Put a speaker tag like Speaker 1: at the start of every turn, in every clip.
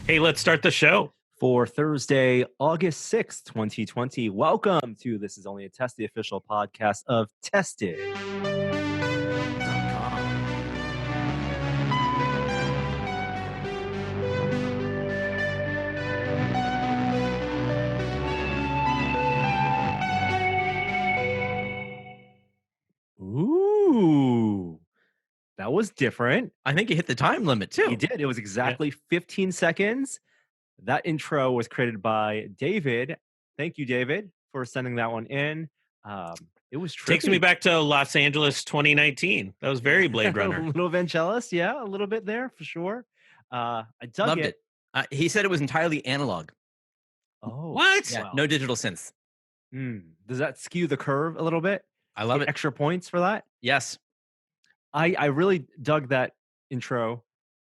Speaker 1: Hey, let's start the show.
Speaker 2: For Thursday, August 6th, 2020. Welcome to This Is Only a Test, the official podcast of Tested.com. Ooh, that was different.
Speaker 3: I think you hit the time limit too.
Speaker 2: You did. It was exactly 15 seconds. That intro was created by David. Thank you, David, for sending that one in. It was trippy.
Speaker 1: Takes me back to Los Angeles 2019. That was very Blade Runner.
Speaker 2: A little Vangelis, yeah, a little bit there for sure. I dug
Speaker 3: Loved it. He said it was entirely analog.
Speaker 2: Oh,
Speaker 1: What?
Speaker 3: Yeah,
Speaker 2: wow.
Speaker 3: no digital synths.
Speaker 2: Does that skew the curve a little bit?
Speaker 3: I love it.
Speaker 2: Extra points for that?
Speaker 3: Yes.
Speaker 2: I really dug that intro.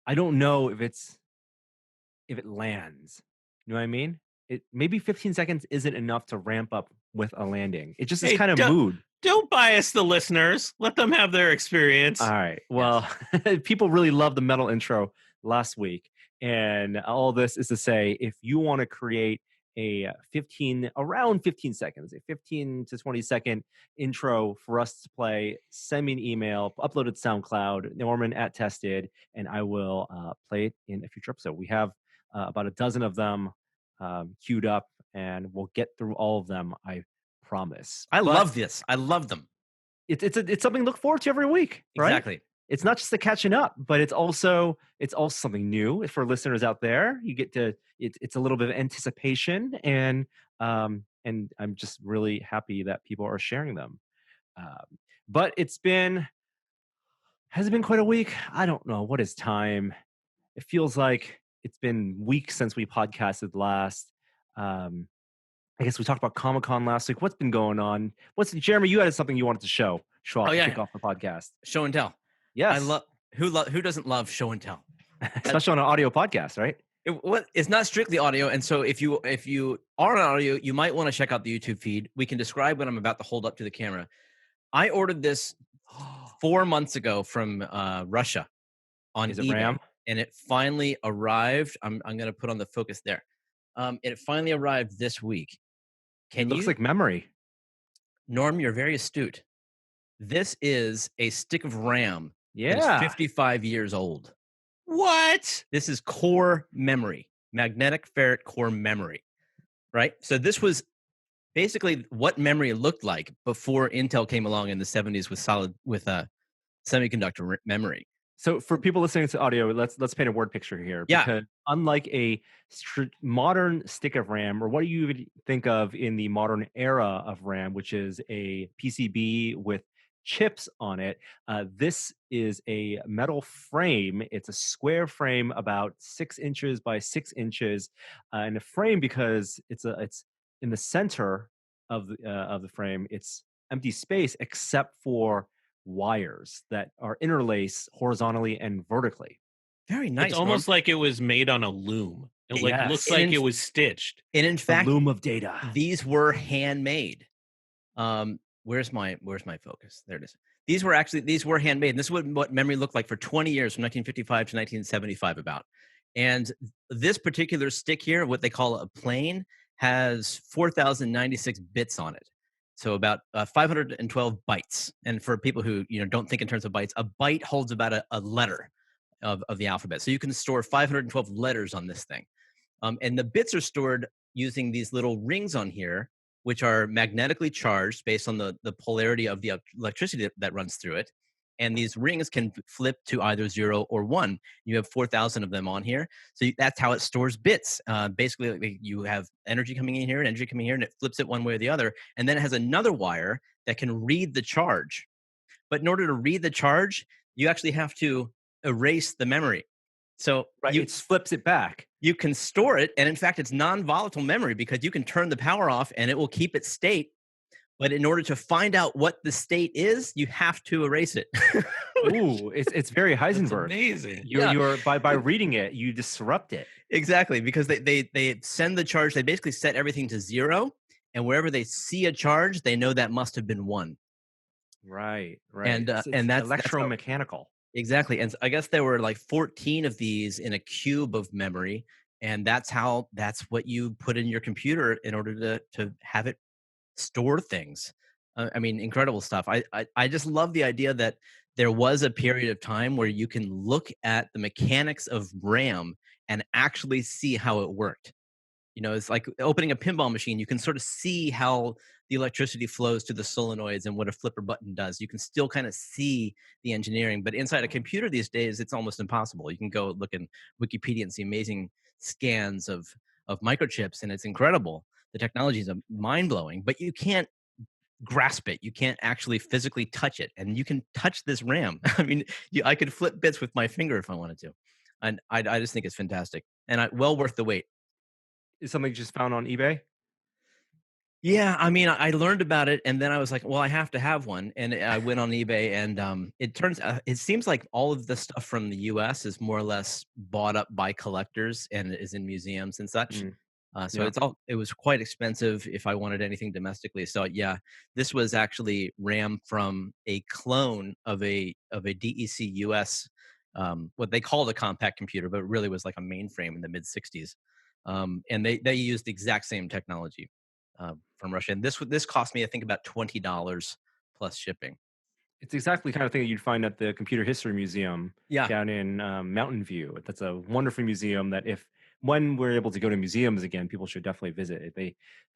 Speaker 2: I don't know if it lands. You know what I mean? Maybe 15 seconds isn't enough to ramp up with a landing. It just is kind of mood.
Speaker 1: Don't bias the listeners. Let them have their experience.
Speaker 2: All right. Well, people really loved the metal intro last week. And all this is to say, if you want to create a around 15 seconds, a 15 to 20 second intro for us to play, send me an email, upload it to SoundCloud, Norman at Tested, and I will play it in a future episode. We have about a dozen of them queued up, and we'll get through all of them, I promise.
Speaker 3: I love this. I love them.
Speaker 2: It's something to look forward to every week, right?
Speaker 3: Exactly.
Speaker 2: It's not just the catching up, but it's also something new for listeners out there. You get to it's a little bit of anticipation, and I'm just really happy that people are sharing them. But has it been quite a week? I don't know. What is time? It feels like it's been weeks since we podcasted last. I guess we talked about Comic-Con last week. What's been going on? Jeremy? You had something you wanted to show off, kick off the podcast.
Speaker 3: Show and tell.
Speaker 2: Yes.
Speaker 3: I love who doesn't love show and tell,
Speaker 2: especially on an audio podcast, right?
Speaker 3: It's not strictly audio, and so if you are on audio, you might want to check out the YouTube feed. We can describe what I'm about to hold up to the camera. I ordered this 4 months ago from Russia on eBay,
Speaker 2: RAM?
Speaker 3: And it finally arrived. I'm going to put on the focus there. It finally arrived this week.
Speaker 2: It looks like memory.
Speaker 3: Norm, you're very astute. This is a stick of RAM.
Speaker 2: Yeah.
Speaker 3: It's 55 years old.
Speaker 1: What?
Speaker 3: This is core memory, magnetic ferrite core memory, right? So this was basically what memory looked like before Intel came along in the 70s with semiconductor memory.
Speaker 2: So for people listening to audio, let's paint a word picture here.
Speaker 3: Yeah.
Speaker 2: Because unlike a modern stick of RAM, or what do you even think of in the modern era of RAM, which is a PCB with chips on it, this is a metal frame. It's a square frame about 6 inches by 6 inches, and a frame because it's in the center of the frame. It's empty space except for wires that are interlaced horizontally and vertically.
Speaker 3: Very nice.
Speaker 1: It's almost like it was made on a loom. It looks like it was stitched.
Speaker 3: And in fact,
Speaker 2: the loom of data.
Speaker 3: These were handmade. Where's my focus? There it is. These were handmade. And this is what memory looked like for 20 years, from 1955 to 1975 about. And this particular stick here, what they call a plane, has 4,096 bits on it. So about 512 bytes. And for people who don't think in terms of bytes, a byte holds about a letter of the alphabet. So you can store 512 letters on this thing. And the bits are stored using these little rings on here, which are magnetically charged based on the polarity of the electricity that runs through it. And these rings can flip to either 0 or 1. You have 4,000 of them on here. So that's how it stores bits. Basically, you have energy coming in here and energy coming here, and it flips it one way or the other. And then it has another wire that can read the charge. But in order to read the charge, you actually have to erase the memory. So
Speaker 2: it flips it back.
Speaker 3: You can store it. And in fact, it's non-volatile memory because you can turn the power off and it will keep its state. But in order to find out what the state is, you have to erase it.
Speaker 2: Ooh, it's very Heisenberg.
Speaker 1: That's amazing.
Speaker 2: You're by reading it, you disrupt it.
Speaker 3: Exactly, because they send the charge. They basically set everything to 0, and wherever they see a charge, they know that must have been 1.
Speaker 2: Right.
Speaker 3: And that's
Speaker 2: electromechanical.
Speaker 3: Exactly, and I guess there were like 14 of these in a cube of memory, and that's what you put in your computer in order to have it store things. I mean, incredible stuff. I just love the idea that there was a period of time where you can look at the mechanics of RAM and actually see how it worked. It's like opening a pinball machine. You can sort of see how the electricity flows to the solenoids and what a flipper button does. You can still kind of see the engineering, but inside a computer these days, it's almost impossible. You can go look in Wikipedia and see amazing scans of microchips, and it's incredible. The technology is mind blowing, but you can't grasp it. You can't actually physically touch it, and you can touch this RAM. I mean, I could flip bits with my finger if I wanted to, and I just think it's fantastic, and well worth the wait.
Speaker 2: Is something you just found on eBay?
Speaker 3: Yeah, I mean, I learned about it, and then I was like, "Well, I have to have one." And I went on eBay, and it seems like all of the stuff from the U.S. is more or less bought up by collectors and is in museums and such.
Speaker 2: Mm,
Speaker 3: So
Speaker 2: yeah.
Speaker 3: it was quite expensive if I wanted anything domestically. So yeah, this was actually RAM from a clone of a DEC US, what they called a compact computer, but it really was like a mainframe in the mid '60s. And they used the exact same technology from Russia. And this cost me, I think, about $20 plus shipping.
Speaker 2: It's exactly the kind of thing that you'd find at the Computer History Museum
Speaker 3: Yeah.
Speaker 2: down in Mountain View. That's a wonderful museum that if when we're able to go to museums again, people should definitely visit. They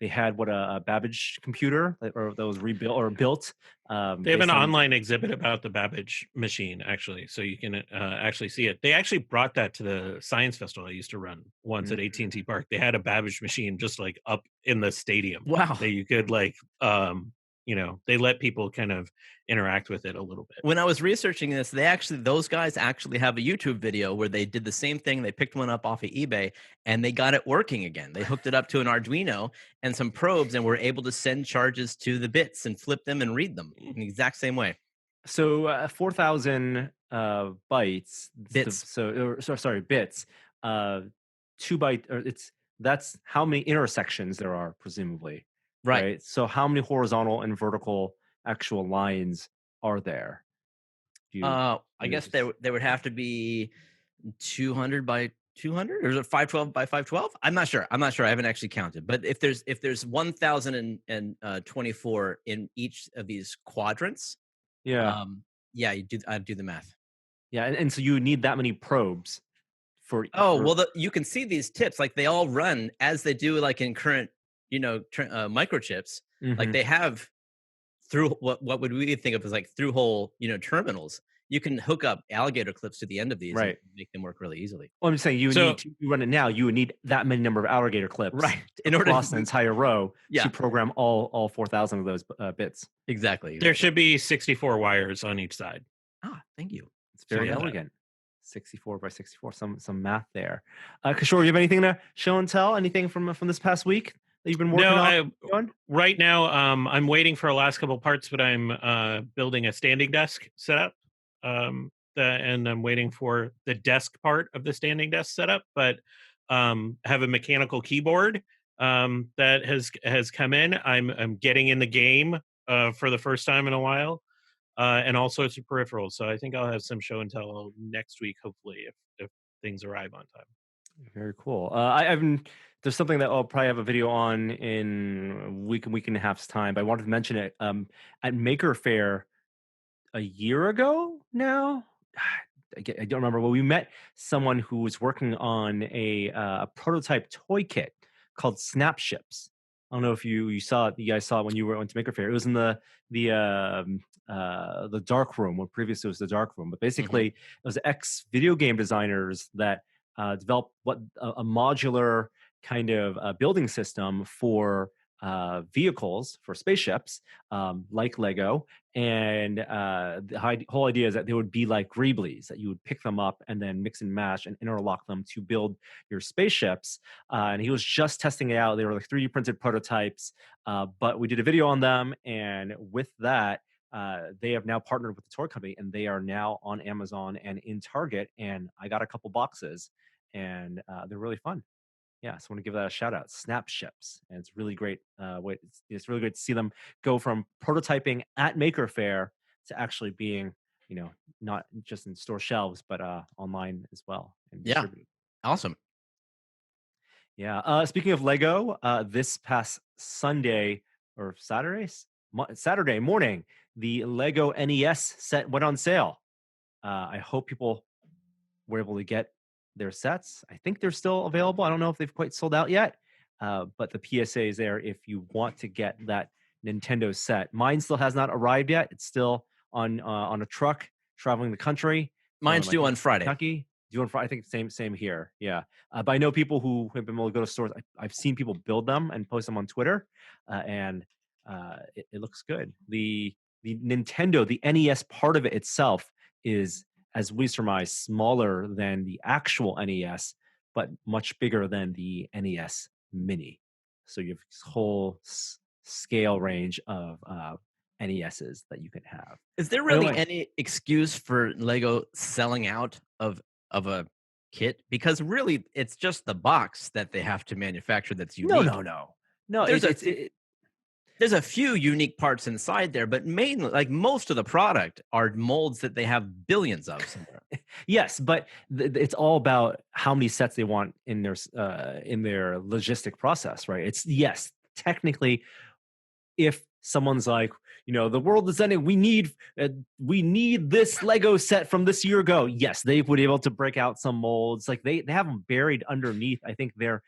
Speaker 2: had what a Babbage computer or that was rebuilt or built
Speaker 1: They have an
Speaker 2: based on.
Speaker 1: online exhibit about the Babbage machine, actually, so you can actually see it. They actually brought that to the science festival I used to run once
Speaker 2: Mm.
Speaker 1: at AT&T Park. They had a Babbage machine just like up in the stadium
Speaker 3: Wow.
Speaker 1: that you could they let people kind of interact with it a little bit.
Speaker 3: When I was researching this, those guys actually have a YouTube video where they did the same thing. They picked one up off of eBay and they got it working again. They hooked it up to an Arduino and some probes and were able to send charges to the bits and flip them and read them in the exact same way.
Speaker 2: So 4,000 bytes.
Speaker 3: Bits.
Speaker 2: Sorry, bits. 2 byte, or that's how many intersections there are, presumably,
Speaker 3: Right.
Speaker 2: right? So how many horizontal and vertical actual lines are there? Do you,
Speaker 3: I
Speaker 2: do you
Speaker 3: guess
Speaker 2: just-
Speaker 3: there would have to be 200 by 200, or is it 512 by 512? I'm not sure. I haven't actually counted. But if there's 1024 in each of these quadrants,
Speaker 2: Yeah,
Speaker 3: yeah, I'd do the math.
Speaker 2: yeah, and so you need that many probes
Speaker 3: Oh,
Speaker 2: for
Speaker 3: well, you can see these tips, like they all run as they do, like in current, microchips. Like
Speaker 2: Mhm.
Speaker 3: they have through what would we think of as like through hole, terminals. You can hook up alligator clips to the end of these and
Speaker 2: Right.
Speaker 3: make them work really easily.
Speaker 2: Well, I'm just saying you would
Speaker 1: So
Speaker 2: need to you run it now. You would need that many number of alligator clips
Speaker 3: Right. In order
Speaker 2: across the
Speaker 3: to,
Speaker 2: entire row
Speaker 3: yeah,
Speaker 2: to program all 4,000 of those bits.
Speaker 3: exactly.
Speaker 1: there should be 64 wires on each side.
Speaker 3: Ah, thank you.
Speaker 2: It's
Speaker 1: So you
Speaker 2: very
Speaker 1: have that.
Speaker 2: elegant. 64 by 64. Some math there. Kishore, you have anything to show and tell? Anything from this past week that you've been working
Speaker 1: No,
Speaker 2: on?
Speaker 1: right now I'm waiting for the last couple parts, but I'm building a standing desk setup. And I'm waiting for the desk part of the standing desk setup, but have a mechanical keyboard that has come in. I'm getting in the game for the first time in a while. And all sorts of peripherals. So I think I'll have some show and tell next week, hopefully, if things arrive on time.
Speaker 2: Very cool. There's something that I'll probably have a video on in a week and a half's time, but I wanted to mention it. At Maker Faire a year ago now. I don't remember. Well, we met someone who was working on a prototype toy kit called Snapships. I don't know if you guys saw it when you went to Maker Faire. It was in the dark room. Well, previously it was the dark room, but basically it was ex video game designers that developed a modular kind of building system for vehicles, for spaceships, like Lego. And the whole idea is that they would be like Greeblies, that you would pick them up and then mix and match and interlock them to build your spaceships. And he was just testing it out. They were like 3D printed prototypes, but we did a video on them. And with that, they have now partnered with the toy company, and they are now on Amazon and in Target. And I got a couple boxes, and they're really fun. Yeah, so I want to give that a shout out. Snapships, and it's really great. It's really great to see them go from prototyping at Maker Faire to actually being, not just in store shelves, but online as well and
Speaker 3: Yeah.
Speaker 2: distributed.
Speaker 3: Awesome.
Speaker 2: Yeah. Speaking of Lego, this past Sunday or Saturday morning, the Lego NES set went on sale. I hope people were able to get their sets. I think they're still available. I don't know if they've quite sold out yet, but the PSA is there if you want to get that Nintendo set. Mine still has not arrived yet. It's still on a truck traveling the country
Speaker 3: Mine's
Speaker 2: from I
Speaker 3: due
Speaker 2: think
Speaker 3: on Friday.
Speaker 2: Kentucky. Due on Friday. I think same here. Yeah, but I know people who have been able to go to stores. I've seen people build them and post them on Twitter, and it looks good. The Nintendo, the NES part of it itself is, as we surmise, smaller than the actual NES, but much bigger than the NES Mini. So you have this whole scale range of NESs that you can have.
Speaker 3: Is there
Speaker 2: By the
Speaker 3: really
Speaker 2: way,
Speaker 3: any excuse for Lego selling out of a kit? Because really, it's just the box that they have to manufacture that's
Speaker 2: no,
Speaker 3: unique.
Speaker 2: no, no, no.
Speaker 3: There's a
Speaker 2: It,
Speaker 3: there's a few unique parts inside there, but mainly, like most of the product, are molds that they have billions of somewhere.
Speaker 2: yes, but it's all about how many sets they want in their logistic process, right? It's yes, technically, if someone's like, the world is ending, we need this Lego set from this year ago. Yes, they would be able to break out some molds. Like they have them buried underneath. I think the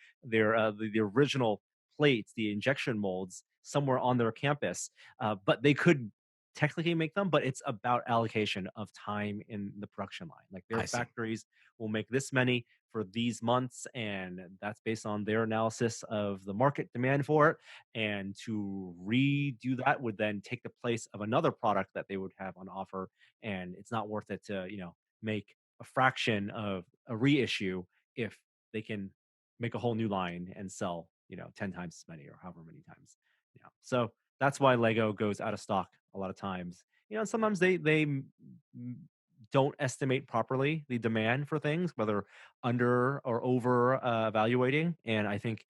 Speaker 2: original plates, the injection molds, somewhere on their campus. But they could technically make them, but it's about allocation of time in the production line. Like their
Speaker 3: I see.
Speaker 2: factories will make this many for these months, and that's based on their analysis of the market demand for it. And to redo that would then take the place of another product that they would have on offer, and it's not worth it to make a fraction of a reissue if they can make a whole new line and sell 10 times as many or however many times. So that's why Lego goes out of stock a lot of times. Sometimes they don't estimate properly the demand for things, whether under or over evaluating. And I think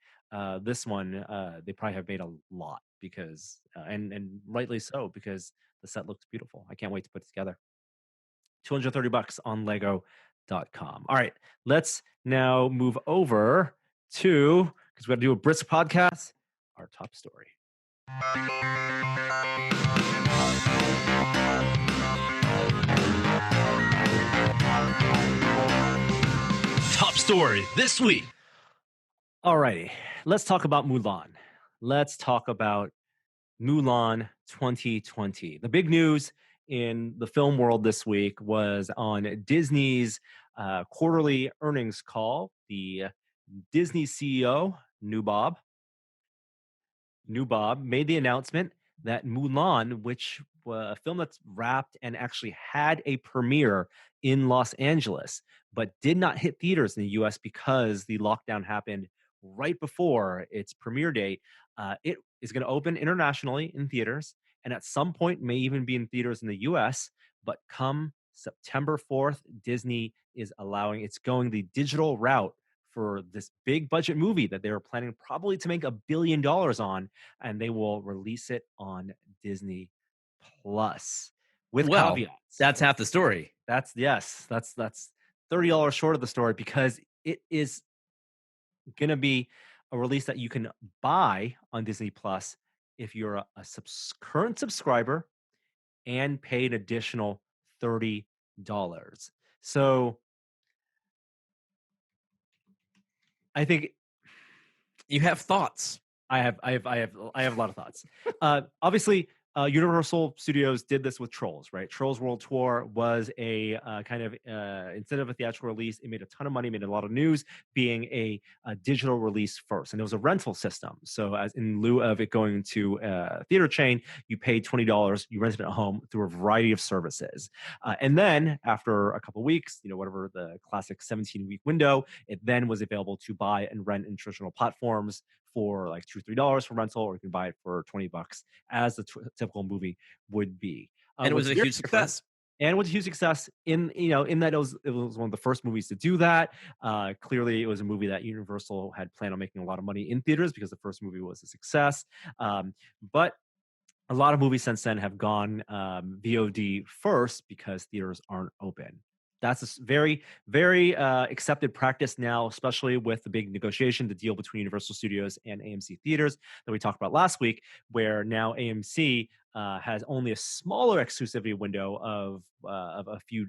Speaker 2: this one, they probably have made a lot because, and rightly so, because the set looks beautiful. I can't wait to put it together. $230 on Lego.com. All right, let's now move over to, because we got to do a brisk podcast, our top story.
Speaker 4: Top story this week.
Speaker 2: All righty, let's talk about Mulan. Let's talk about Mulan 2020. The big news in the film world this week was on Disney's quarterly earnings call. The Disney CEO, New Bob, made the announcement that Mulan, which was a film that's wrapped and actually had a premiere in Los Angeles, but did not hit theaters in the US because the lockdown happened right before its premiere date. It is going to open internationally in theaters, and at some point may even be in theaters in the US. But come September 4th, Disney is it's going the digital route for this big budget movie that they were planning probably to make $1 billion on, and they will release it on Disney Plus with
Speaker 3: Well,
Speaker 2: caveats.
Speaker 3: that's half the story.
Speaker 2: That's $30 short of the story, because it is going to be a release that you can buy on Disney Plus if you're a current subscriber and pay an additional $30. So I think
Speaker 3: You have thoughts.
Speaker 2: I have a lot of thoughts. Obviously, Universal Studios did this with Trolls, right? Trolls World Tour was a kind of instead of a theatrical release, it made a ton of money, made a lot of news, being a digital release first, and it was a rental system. So, as in lieu of it going to a theater chain, you paid $20, you rented it at home through a variety of services, and then after a couple of weeks, whatever the classic 17-week window, it then was available to buy and rent in traditional platforms for like $2-3 for rental, or you can buy it for $20 as the typical movie would be.
Speaker 3: And it was a huge success.
Speaker 2: And it was a huge success in that it was one of the first movies to do that. Clearly, it was a movie that Universal had planned on making a lot of money in theaters because the first movie was a success. But a lot of movies since then have gone VOD first because theaters aren't open. That's a very, very accepted practice now, especially with the big negotiation, the deal between Universal Studios and AMC Theaters that we talked about last week, where now AMC has only a smaller exclusivity window of a few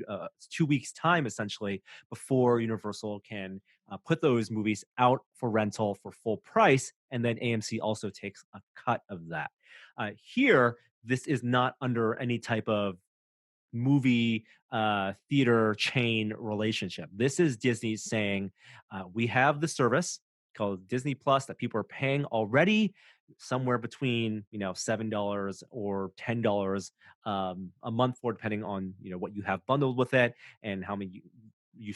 Speaker 2: 2 weeks time, essentially, before Universal can put those movies out for rental for full price, and then AMC also takes a cut of that. Here, this is not under any type of movie theater chain relationship. This is Disney saying, we have the service called Disney Plus that people are paying already, somewhere between $7 or $10 a month for, depending on what you have bundled with it and how many you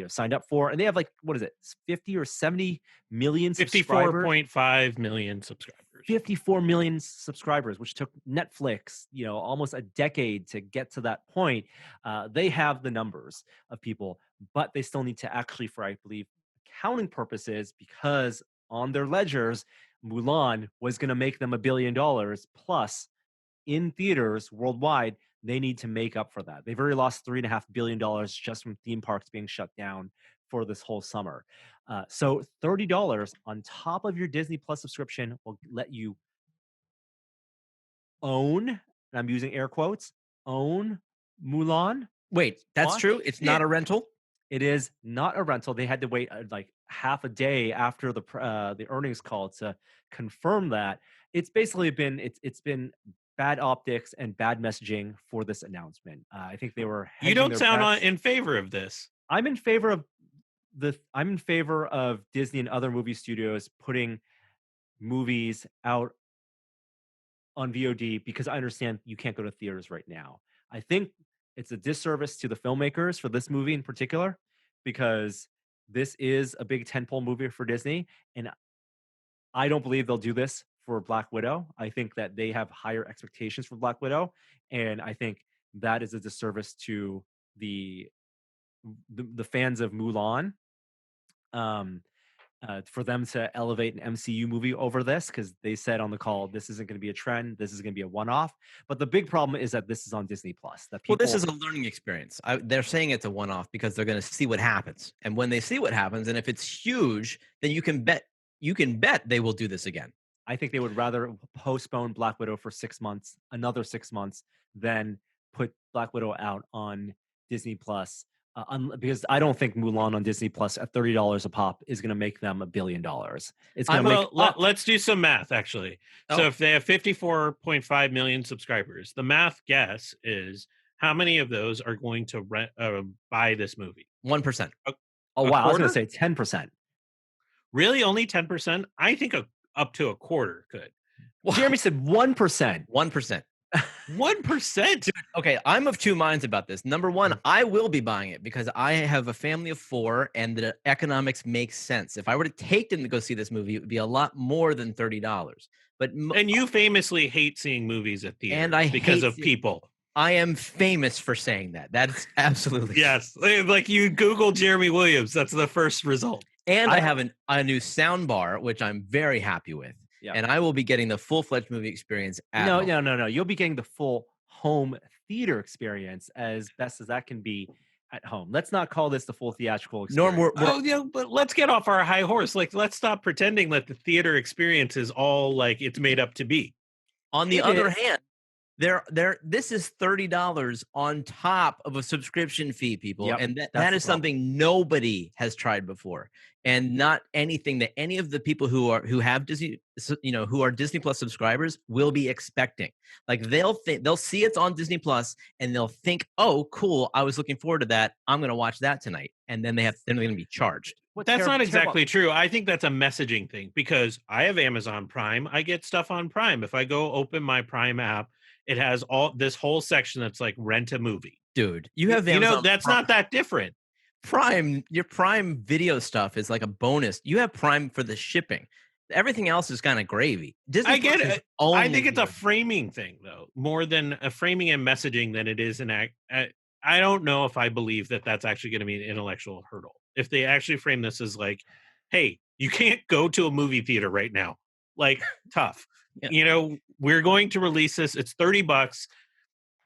Speaker 2: signed up for. And they have, like, what is it, 50 or 70 million subscribers?
Speaker 1: 54.5 million subscribers.
Speaker 2: 54 million subscribers, which took Netflix, almost a decade to get to that point. They have the numbers of people, but they still need to actually, for, I believe, accounting purposes, because on their ledgers, Mulan was going to make them $1 billion plus in theaters worldwide. They need to make up for that. They've already lost $3.5 billion just from theme parks being shut down for this whole summer. So $30 on top of your Disney Plus subscription will let you own, and I'm using air quotes, own Mulan.
Speaker 3: Wait, that's true? It's not a rental?
Speaker 2: It is not a rental. They had to wait like half a day after the earnings call to confirm that. It's basically been it's been bad optics and bad messaging for this announcement. I think they were.
Speaker 1: You don't sound
Speaker 2: bets.
Speaker 1: in favor of this.
Speaker 2: I'm in favor of Disney and other movie studios putting movies out on VOD, because I understand you can't go to theaters right now. I think it's a disservice to the filmmakers for this movie in particular, because this is a big tentpole movie for Disney, and I don't believe they'll do this for Black Widow. I think that they have higher expectations for Black Widow, and I think that is a disservice to the fans of Mulan. For them to elevate an MCU movie over this, because they said on the call, this isn't going to be a trend. This is going to be a one-off. But the big problem is that this is on Disney Plus.
Speaker 3: Well, this is a learning experience. They're saying it's a one-off because they're going to see what happens. And when they see what happens, and if it's huge, then you can bet they will do this again.
Speaker 2: I think they would rather postpone Black Widow for 6 months, another 6 months, than put Black Widow out on Disney Plus. Because I don't think Mulan on Disney Plus at $30 a pop is going to make them $1 billion. It's going to make.
Speaker 1: Let's do some math, actually. Oh. So if they have 54.5 million subscribers, the math guess is how many of those are going to buy this movie?
Speaker 3: 1%.
Speaker 2: Oh wow! I was going to say 10%.
Speaker 1: Really, only 10%? I think up to a quarter could.
Speaker 2: Well, Jeremy said 1%.
Speaker 3: 1%.
Speaker 1: 1%.
Speaker 3: Dude, okay, I'm of two minds about this. Number one, I will be buying it because I have a family of 4 and the economics makes sense. If I were to take them to go see this movie, it would be a lot more than $30.
Speaker 1: And you famously hate seeing movies at theaters because of people.
Speaker 3: I am famous for saying that. That's absolutely
Speaker 1: yes. Like you Google Jeremy Williams, that's the first result.
Speaker 3: And I have a new sound bar, which I'm very happy with. Yeah. And I will be getting the full-fledged movie experience at home.
Speaker 2: No. You'll be getting the full home theater experience as best as that can be at home. Let's not call this the full theatrical experience.
Speaker 1: But let's get off our high horse. Like, let's stop pretending that the theater experience is all like it's made up to be.
Speaker 3: On the other hand, this is $30 on top of a subscription fee, people. Yep, and that is something nobody has tried before. And not anything that any of the people who have Disney, who are Disney Plus subscribers will be expecting. Like they'll see it's on Disney Plus and they'll think, oh, cool, I was looking forward to that. I'm going to watch that tonight. And then they're going to be charged.
Speaker 1: That's not exactly true. I think that's a messaging thing because I have Amazon Prime. I get stuff on Prime. If I go open my Prime app, it has this whole section that's like rent a movie.
Speaker 3: Dude, you have Amazon
Speaker 1: that's
Speaker 3: Prime.
Speaker 1: Not that different.
Speaker 3: Your Prime video stuff is like a bonus. You have Prime for the shipping. Everything else is kind of gravy.
Speaker 1: Disney I get it. I think it's a framing thing, though, more than a framing and messaging than it is an act. I don't know if I believe that that's actually going to be an intellectual hurdle. If they actually frame this as like, hey, you can't go to a movie theater right now. Like, tough. Yeah. We're going to release this. It's $30.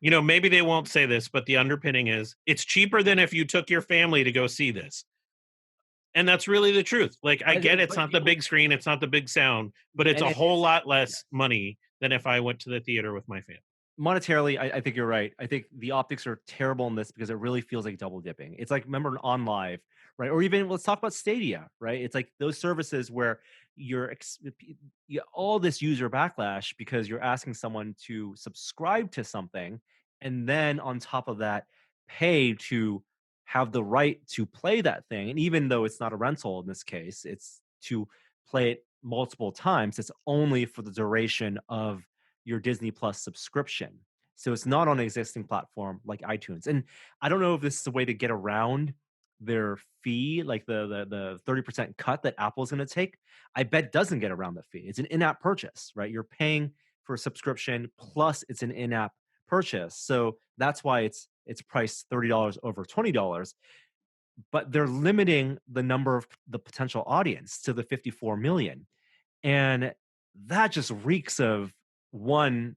Speaker 1: maybe they won't say this, but the underpinning is it's cheaper than if you took your family to go see this. And that's really the truth. Like, I get it's not the big screen, it's not the big sound, but it's
Speaker 2: And
Speaker 1: a whole
Speaker 2: it's
Speaker 1: lot less money than if I went to the theater with my family.
Speaker 2: monetarily, I think you're right. I think the optics are terrible in this because it really feels like double dipping. It's like, remember on live, right? Or even let's talk about Stadia, right? It's like those services where you all this user backlash because you're asking someone to subscribe to something, and then on top of that, pay to have the right to play that thing. And even though it's not a rental in this case, it's to play it multiple times. It's only for the duration of your Disney Plus subscription. So it's not on an existing platform like iTunes. And I don't know if this is a way to get around their fee, like the 30% cut that Apple's going to take. I bet doesn't get around the fee. It's an in-app purchase, right? You're paying for a subscription plus it's an in-app purchase. So that's why it's priced $30 over $20, but they're limiting the number of the potential audience to the 54 million. And that just reeks of one,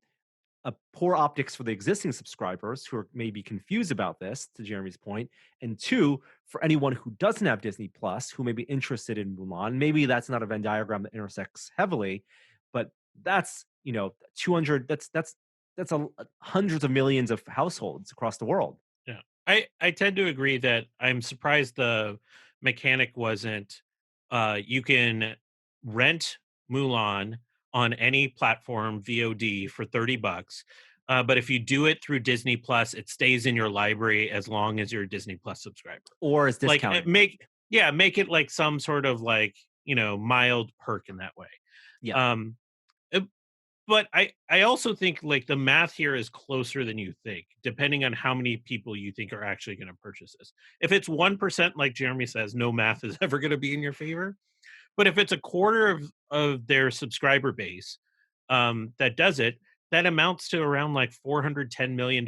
Speaker 2: a poor optics for the existing subscribers who are maybe confused about this, to Jeremy's point, and two, for anyone who doesn't have Disney Plus, who may be interested in Mulan. Maybe that's not a Venn diagram that intersects heavily, but that's 200. That's hundreds of millions of households across the world.
Speaker 1: Yeah. I tend to agree that I'm surprised the mechanic wasn't you can rent Mulan on any platform VOD for $30. But if you do it through Disney Plus, it stays in your library as long as you're a Disney Plus subscriber.
Speaker 2: Or is
Speaker 1: Like
Speaker 2: discounted.
Speaker 1: make it like some sort of like, mild perk in that way.
Speaker 2: Yeah.
Speaker 1: Uh, but I also think like the math here is closer than you think, depending on how many people you think are actually going to purchase this. If it's 1%, like Jeremy says, no math is ever going to be in your favor. But if it's a quarter of their subscriber base that does it, that amounts to around like $410 million.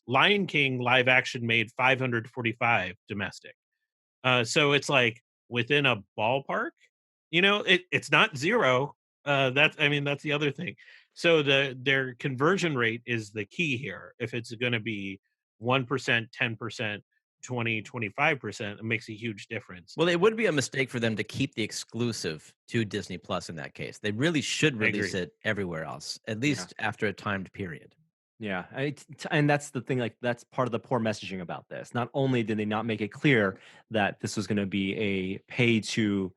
Speaker 1: Lion King live action made 545 domestic. So it's like within a ballpark, it's not zero. That's the other thing. So their conversion rate is the key here. If it's going to be 1%, 10%, 20, 25%, it makes a huge difference.
Speaker 3: Well, it would be a mistake for them to keep the exclusive to Disney Plus in that case. They really should release it everywhere else, at least after a timed period.
Speaker 2: Yeah, and that's the thing. Like, that's part of the poor messaging about this. Not only did they not make it clear that this was going to be a pay to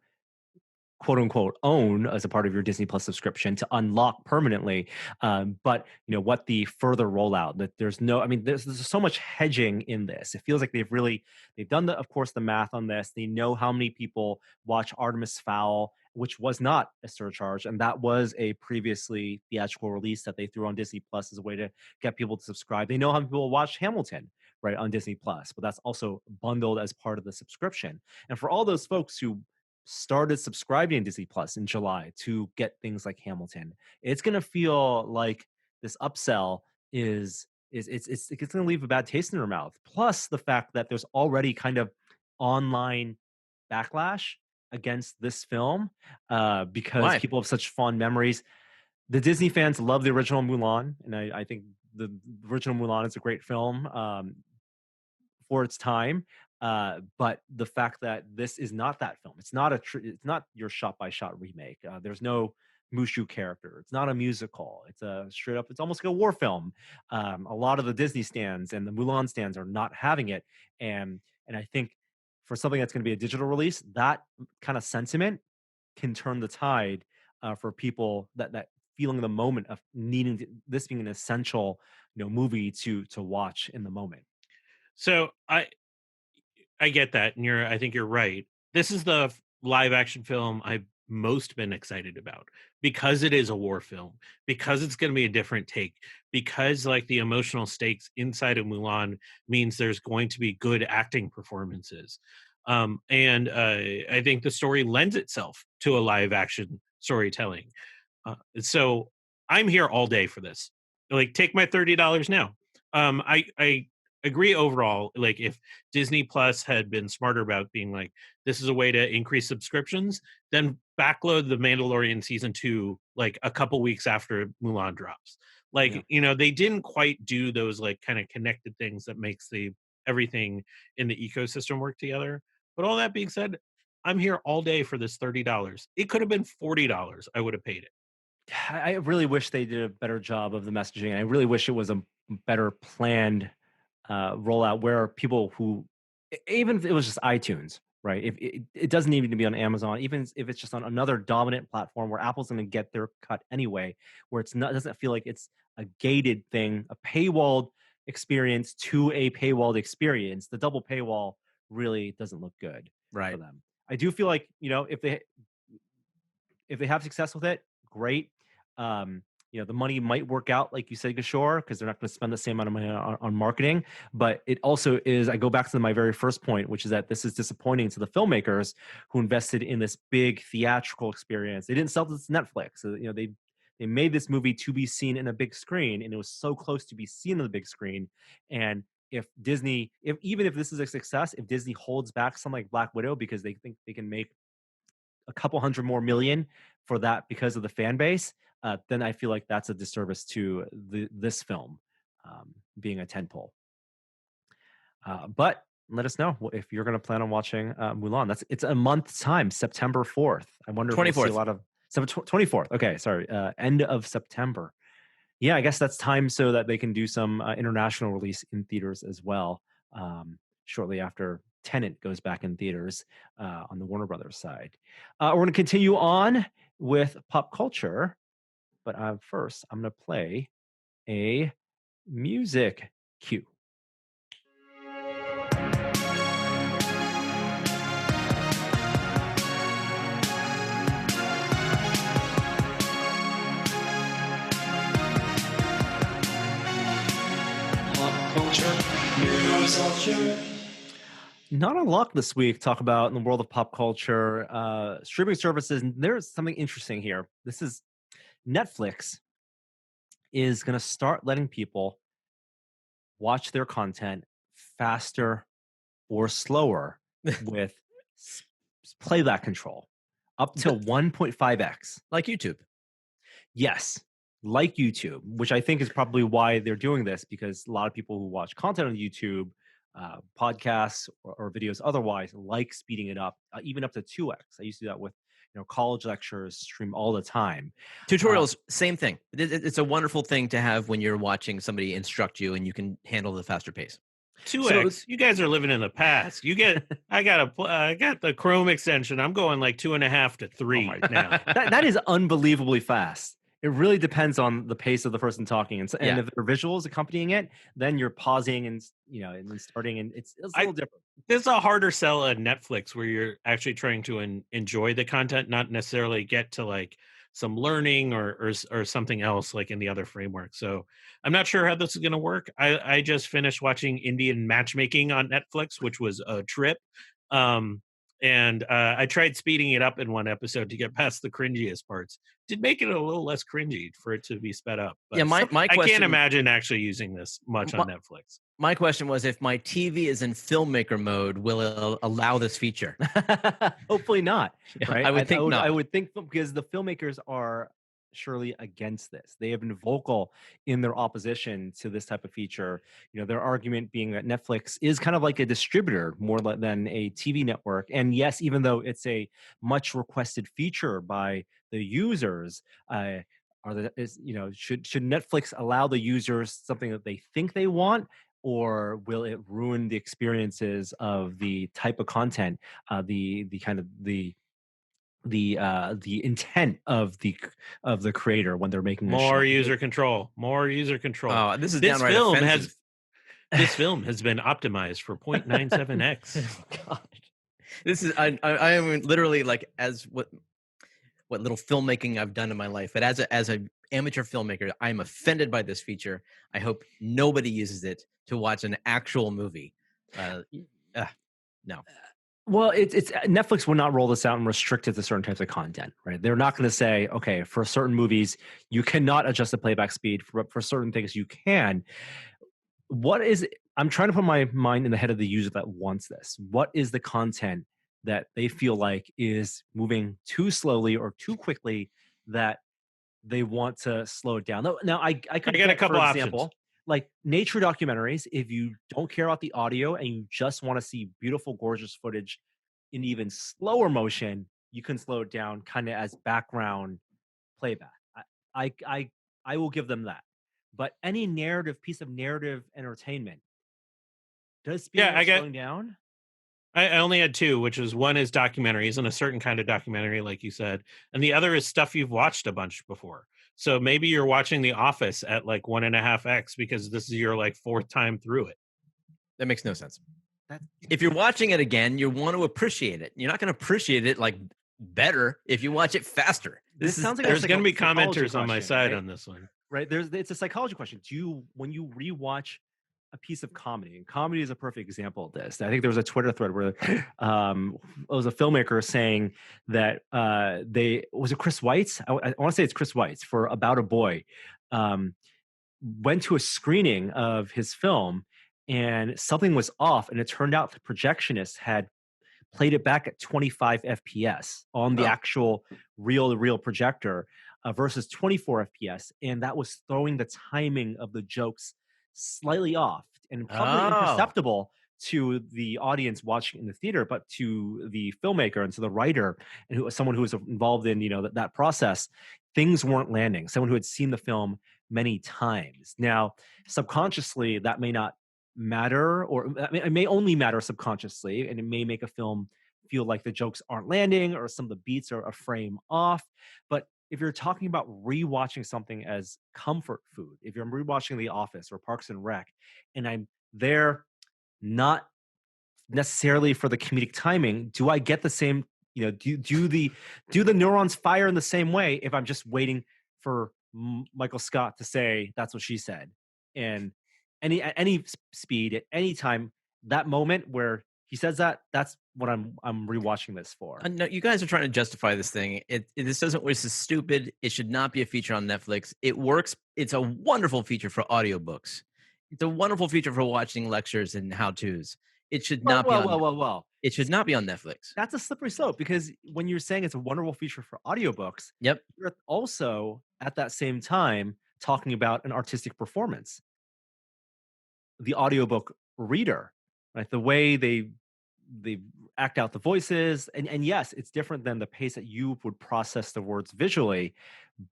Speaker 2: quote unquote own as a part of your Disney Plus subscription to unlock permanently. But what the further rollout, that there's no, I mean, there's so much hedging in this. It feels like they've done of course the math on this. They know how many people watch Artemis Fowl, which was not a surcharge, and that was a previously theatrical release that they threw on Disney Plus as a way to get people to subscribe. They know how many people watch Hamilton, right, on Disney Plus, but that's also bundled as part of the subscription. And for all those folks who started subscribing to Disney Plus in July to get things like Hamilton, it's going to feel like this upsell is it's going to leave a bad taste in their mouth. Plus the fact that there's already kind of online backlash against this film because people have such fond memories. The Disney fans love the original Mulan, and I think the original Mulan is a great film for its time. But the fact that this is not that film, it's not it's not your shot-by-shot remake. There's no Mushu character. It's not a musical. It's a straight up. It's almost like a war film. A lot of the Disney stands and the Mulan stands are not having it, and I think for something that's going to be a digital release, that kind of sentiment can turn the tide for people that feeling the moment of needing this being an essential movie to watch in the moment.
Speaker 1: So I get that, and I think you're right. This is the live action film I've most been excited about because it is a war film, because it's going to be a different take, because like the emotional stakes inside of Mulan means there's going to be good acting performances. And I think the story lends itself to a live action storytelling. So I'm here all day for this. Like, take my $30 now. I agree overall. Like, if Disney Plus had been smarter about being like, this is a way to increase subscriptions, then backload the Mandalorian season 2 like a couple weeks after Mulan drops. Like,
Speaker 2: Yeah.
Speaker 1: they didn't quite do those like kind of connected things that makes the everything in the ecosystem work together. But all that being said, I'm here all day for this $30. It could have been $40. I would have paid it.
Speaker 2: I really wish they did a better job of the messaging. I really wish it was a better planned rollout where people who, even if it was just iTunes, right? If it doesn't even need to be on Amazon, even if it's just on another dominant platform where Apple's going to get their cut anyway, where it's not doesn't feel like it's a gated thing, a paywalled experience to a paywalled experience. The double paywall really doesn't look good
Speaker 3: Right.
Speaker 2: for them. I do feel like if they have success with it, great. Um, the money might work out, like you said, Kishore, because they're not going to spend the same amount of money on marketing. But it also is, I go back to my very first point, which is that this is disappointing to the filmmakers who invested in this big theatrical experience. They didn't sell this to Netflix. So, they made this movie to be seen in a big screen, and it was so close to be seen on the big screen. And if Disney, even if this is a success, if Disney holds back something like Black Widow because they think they can make a couple hundred more million for that because of the fan base, then I feel like that's a disservice to this film being a tentpole. But let us know if you're going to plan on watching Mulan. It's a month's time, September 4th. I wonder if we'll see a
Speaker 3: 24th.
Speaker 2: lot of 24th. Okay, sorry, end of September. Yeah, I guess that's time so that they can do some international release in theaters as well. Shortly after Tenet goes back in theaters on the Warner Brothers side. We're going to continue on with pop culture, but first I'm going to play a music cue.
Speaker 5: Pop culture, news culture.
Speaker 2: Not a lot this week. Talk about in the world of pop culture, streaming services. And there's something interesting here. This is Netflix is going to start letting people watch their content faster or slower with playback control, up to 1.5x.
Speaker 3: Like YouTube.
Speaker 2: Yes, like YouTube, which I think is probably why they're doing this, because a lot of people who watch content on YouTube, podcasts or videos otherwise, like speeding it up, even up to 2x. I used to do that with college lectures, stream all the time.
Speaker 3: Tutorials, same thing. It's a wonderful thing to have when you're watching somebody instruct you and you can handle the faster pace.
Speaker 1: 2x. You guys are living in the past. I got the Chrome extension. I'm going like 2.5 to 3 now.
Speaker 2: That is unbelievably fast. It really depends on the pace of the person talking, and if there are visuals accompanying it, then you're pausing and and starting, and it's a little different.
Speaker 1: There's a harder sell at Netflix where you're actually trying to enjoy the content, not necessarily get to like some learning or something else like in the other framework. So I'm not sure how this is going to work. I just finished watching Indian Matchmaking on Netflix, which was a trip. And I tried speeding it up in one episode to get past the cringiest parts. Did make it a little less cringy for it to be sped up. But
Speaker 3: yeah, my question,
Speaker 1: I can't imagine actually using this much on Netflix.
Speaker 3: My question was, if my TV is in filmmaker mode, will it allow this feature?
Speaker 2: Hopefully not. Right?
Speaker 3: I would think not.
Speaker 2: I would think, because the filmmakers are surely against this. They have been vocal in their opposition to this type of feature. Their argument being that Netflix is kind of like a distributor more than a TV network. And yes, even though it's a much requested feature by the users, should Netflix allow the users something that they think they want, or will it ruin the experiences of the type of content, the intent of the creator when they're making
Speaker 1: more user control?
Speaker 3: Oh, this is
Speaker 1: this
Speaker 3: downright
Speaker 1: film
Speaker 3: offensive.
Speaker 1: This film has been optimized for 0.97x.
Speaker 3: Oh, God. This is I am literally like, as what little filmmaking I've done in my life, but as a amateur filmmaker, I'm offended by this feature. I hope nobody uses it to watch an actual movie. No.
Speaker 2: Well, it's Netflix will not roll this out and restrict it to certain types of content, right? They're not going to say, okay, for certain movies you cannot adjust the playback speed. For certain things you can. I'm trying to put my mind in the head of the user that wants this. What is the content that they feel like is moving too slowly or too quickly that they want to slow it down. Now, I could
Speaker 1: got a
Speaker 2: get, for
Speaker 1: couple options.
Speaker 2: example, like nature documentaries. If you don't care about the audio and you just want to see beautiful, gorgeous footage in even slower motion, you can slow it down, kind of as background playback. I will give them that. But any piece of narrative entertainment, does speeding
Speaker 1: Yeah,
Speaker 2: up slowing down?
Speaker 1: I only had two, which is one is documentaries and a certain kind of documentary, like you said, and the other is stuff you've watched a bunch before. So maybe you're watching The Office at like 1.5x because this is your like fourth time through it.
Speaker 3: That makes no sense.
Speaker 2: That
Speaker 3: If you're watching it again, you want to appreciate it. You're not going to appreciate it like better if you watch it faster.
Speaker 2: This sounds like
Speaker 1: There's going to be
Speaker 2: psychology
Speaker 1: commenters on my
Speaker 2: question,
Speaker 1: side
Speaker 2: right?
Speaker 1: on this one.
Speaker 2: Right? It's a psychology question. When you rewatch a piece of comedy, and comedy is a perfect example of this. I think there was a Twitter thread where it was a filmmaker saying that was it Chris Weitz? I want to say it's Chris Weitz for About a Boy. Went to a screening of his film and something was off, and it turned out the projectionist had played it back at 25 FPS on the actual real projector versus 24 FPS, and that was throwing the timing of the jokes slightly off and probably imperceptible to the audience watching in the theater, but to the filmmaker and to the writer and someone who was involved in that process, things weren't landing. Someone who had seen the film many times. Now, subconsciously, that may not matter, or it may only matter subconsciously, and it may make a film feel like the jokes aren't landing or some of the beats are a frame off. But if you're talking about rewatching something as comfort food, if you're rewatching The Office or Parks and Rec, and I'm there not necessarily for the comedic timing, do I get the same, do the neurons fire in the same way if I'm just waiting for Michael Scott to say that's what she said? And at any speed, at any time, that moment where he says that's what I'm rewatching this for.
Speaker 3: No, you guys are trying to justify this thing. This is stupid. It should not be a feature on Netflix. It works. It's a wonderful feature for audiobooks. It's a wonderful feature for watching lectures and how-tos. It should not be on It should not be on Netflix.
Speaker 2: That's a slippery slope, because when you're saying it's a wonderful feature for audiobooks,
Speaker 3: yep,
Speaker 2: you're also at that same time talking about an artistic performance. The audiobook reader, right? The way they act out the voices, and yes, it's different than the pace that you would process the words visually,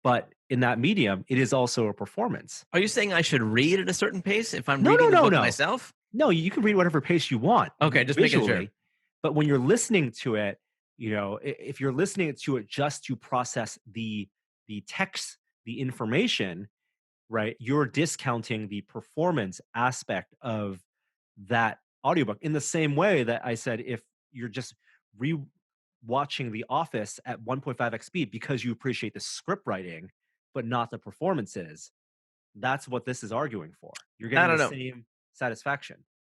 Speaker 2: but in that medium, it is also a performance.
Speaker 3: Are you saying I should read at a certain pace if I'm reading the book myself?
Speaker 2: No, you can read whatever pace you want.
Speaker 3: Okay, just
Speaker 2: visually,
Speaker 3: making sure.
Speaker 2: But when you're listening to it, if you're listening to it just to process the text, the information, right, you're discounting the performance aspect of that audiobook. In the same way that I said, if you're just watching The Office at 1.5x speed because you appreciate the script writing, but not the performances, that's what this is arguing for. You're getting the same satisfaction.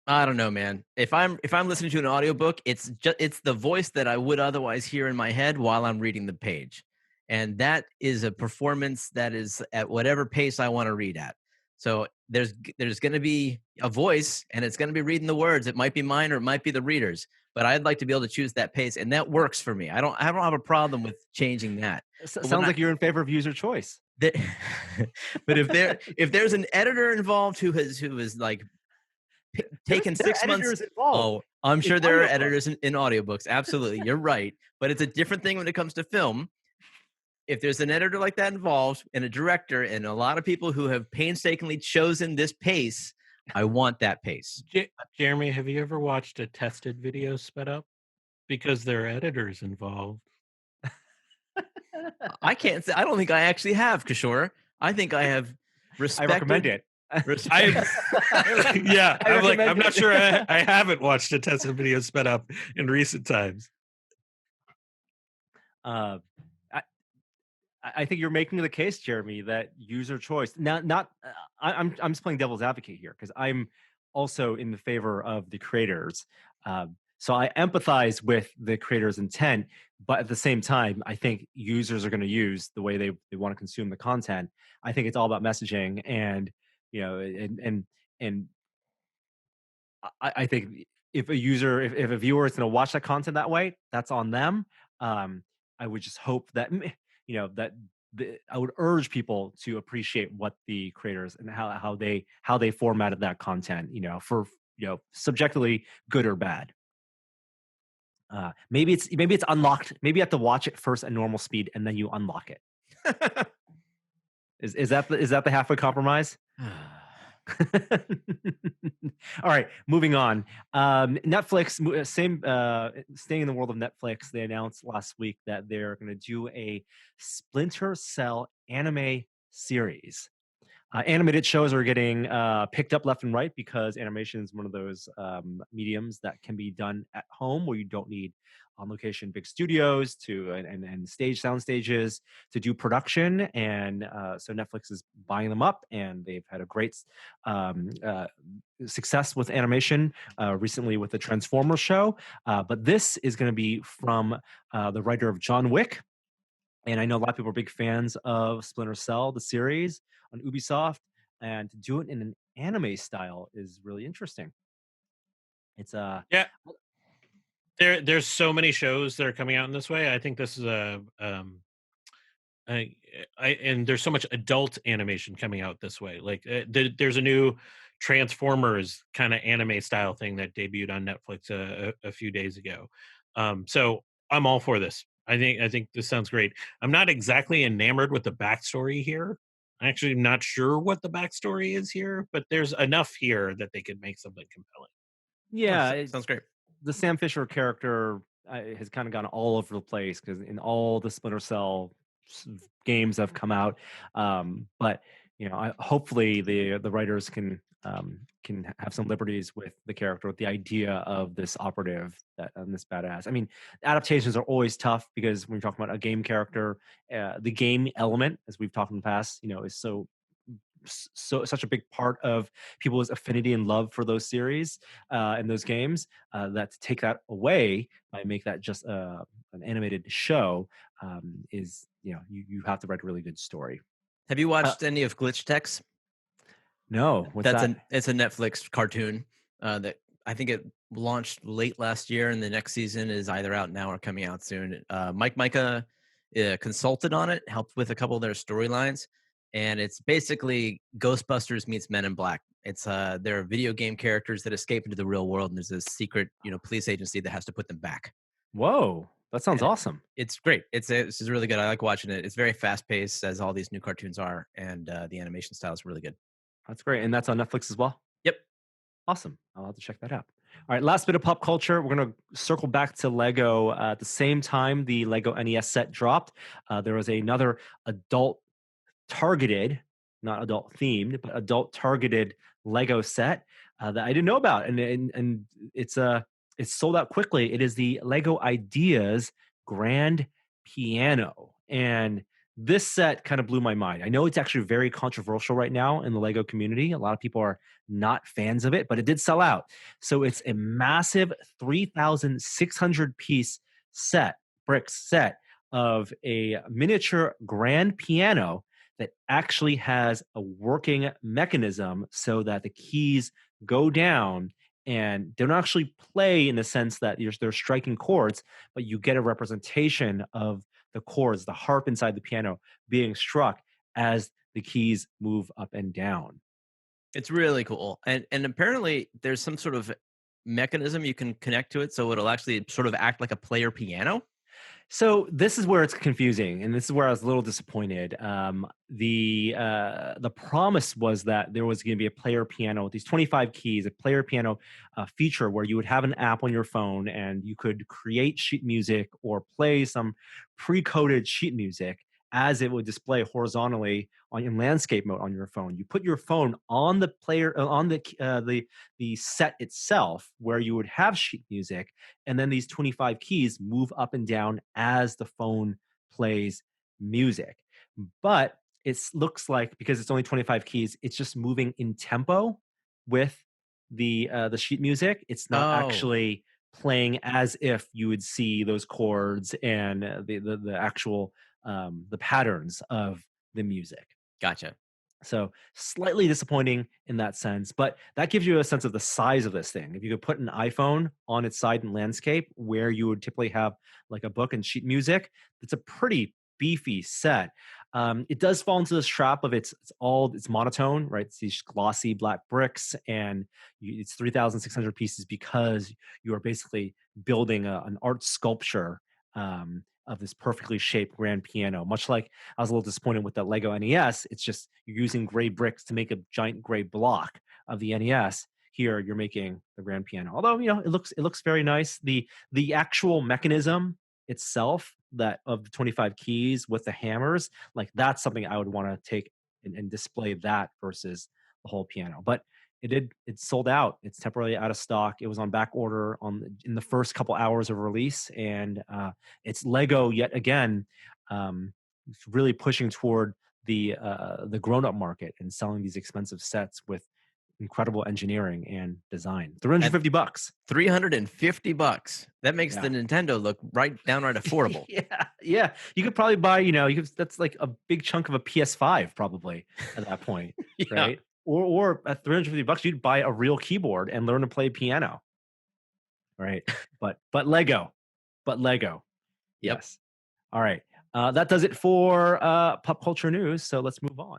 Speaker 3: I don't know, man. If I'm listening to an audiobook, it's the voice that I would otherwise hear in my head while I'm reading the page. And that is a performance that is at whatever pace I want to read at. So there's going to be a voice, and it's going to be reading the words. It might be mine or it might be the reader's, but I'd like to be able to choose that pace, and that works for me. I don't have a problem with changing that.
Speaker 2: Sounds like you're in favor of user choice.
Speaker 3: But if there's an editor involved who is like taken 6 months.
Speaker 2: Involved.
Speaker 3: Oh, I'm sure there are editors in audiobooks. Absolutely. You're right. But it's a different thing when it comes to film. If there's an editor like that involved and a director and a lot of people who have painstakingly chosen this pace, I want that pace.
Speaker 1: Jeremy, have you ever watched a tested video sped up? Because there are editors involved.
Speaker 3: I can't say. I don't think I actually have, Kishore. I think I have respected.
Speaker 2: I recommend it.
Speaker 1: I'm not sure I haven't watched a tested video sped up in recent times.
Speaker 2: I think you're making the case, Jeremy, that user choice. I'm just playing devil's advocate here because I'm also in the favor of the creators. So I empathize with the creator's intent, but at the same time, I think users are going to use the way they want to consume the content. I think it's all about messaging, and I think if a viewer is going to watch that content that way, that's on them. I would just hope that that I would urge people to appreciate what the creators and how they formatted that content, for subjectively good or bad. Maybe it's unlocked. Maybe you have to watch it first at normal speed and then you unlock it. Is that the halfway compromise? All right, moving on. Netflix, staying in the world of Netflix, they announced last week that they're going to do a Splinter Cell anime series. Animated shows are getting picked up left and right because animation is one of those mediums that can be done at home where you don't need on location big studios and sound stages to do production. And so Netflix is buying them up, and they've had a great success with animation recently with the Transformers show. But this is going to be from the writer of John Wick. And I know a lot of people are big fans of Splinter Cell, the series on Ubisoft, and to do it in an anime style is really interesting. It's
Speaker 1: Yeah. There's so many shows that are coming out in this way. I think this is and there's so much adult animation coming out this way. Like there's a new Transformers kind of anime style thing that debuted on Netflix a few days ago. So I'm all for this. I think this sounds great. I'm not exactly enamored with the backstory here. I'm actually not sure what the backstory is here, but there's enough here that they could make something compelling.
Speaker 2: yeah,
Speaker 3: Sounds great.
Speaker 2: the Sam Fisher character has kind of gone all over the place because in all the Splinter Cell games that have come out, but hopefully the writers can have some liberties with the character, with the idea of this operative and this badass. I mean, adaptations are always tough because when you're talking about a game character, the game element, as we've talked in the past, is such a big part of people's affinity and love for those series and those games that to take that away by make that just an animated show is you have to write a really good story.
Speaker 3: Have you watched any of Glitch Techs?
Speaker 2: No, what's that?
Speaker 3: It's a Netflix cartoon that I think it launched late last year, and the next season is either out now or coming out soon. Mike Micah consulted on it, helped with a couple of their storylines, and it's basically Ghostbusters meets Men in Black. It's there are video game characters that escape into the real world, and there's this secret police agency that has to put them back.
Speaker 2: Whoa, that sounds awesome.
Speaker 3: It's great. It's really good. I like watching it. It's very fast paced, as all these new cartoons are, and the animation style is really good.
Speaker 2: That's great. And that's on Netflix as well?
Speaker 3: Yep.
Speaker 2: Awesome. I'll have to check that out. All right, last bit of pop culture. We're going to circle back to Lego. At the same time the Lego NES set dropped, there was another adult-targeted, not adult-themed, but adult-targeted Lego set that I didn't know about. And it's sold out quickly. It is the Lego Ideas Grand Piano. And this set kind of blew my mind. I know it's actually very controversial right now in the Lego community. A lot of people are not fans of it, but it did sell out. So it's a massive 3,600 piece bricks set of a miniature grand piano that actually has a working mechanism so that the keys go down and they don't actually play in the sense that they're striking chords, but you get a representation of the chords, the harp inside the piano being struck as the keys move up and down.
Speaker 3: It's really cool. And apparently there's some sort of mechanism you can connect to it so it'll actually sort of act like a player piano.
Speaker 2: So this is where it's confusing, and this is where I was a little disappointed. The promise was that there was going to be a player piano with these 25 keys, a player piano feature where you would have an app on your phone and you could create sheet music or play some pre-coded sheet music as it would display horizontally in landscape mode on your phone. You put your phone on the player on the set itself where you would have sheet music, and then these 25 keys move up and down as the phone plays music. But it looks like, because it's only 25 keys, it's just moving in tempo with the sheet music. It's not actually playing as if you would see those chords and the actual the patterns of the music.
Speaker 3: Gotcha.
Speaker 2: So slightly disappointing in that sense, but that gives you a sense of the size of this thing. If you could put an iPhone on its side in landscape where you would typically have like a book and sheet music, it's a pretty beefy set. It does fall into this trap of it's monotone, right? It's these glossy black bricks, and it's 3,600 pieces because you are basically building an art sculpture of this perfectly shaped grand piano. Much like I was a little disappointed with the Lego NES, it's just you're using gray bricks to make a giant gray block of the NES. Here you're making the grand piano. Although it looks very nice. The actual mechanism itself, that of the 25 keys with the hammers, like that's something I would want to take and display that versus the whole piano. But it sold out. It's temporarily out of stock. It was on back order in the first couple hours of release, and it's Lego yet again. It's really pushing toward the grown-up market and selling these expensive sets with incredible engineering and design. $350.
Speaker 3: $350. That makes the Nintendo look downright affordable.
Speaker 2: Yeah. You could probably buy, that's like a big chunk of a PS5 probably at that point, right? Or at $350, you'd buy a real keyboard and learn to play piano, right? But Lego.
Speaker 3: Yep.
Speaker 2: Yes. All right. That does it for pop culture news. So let's move on.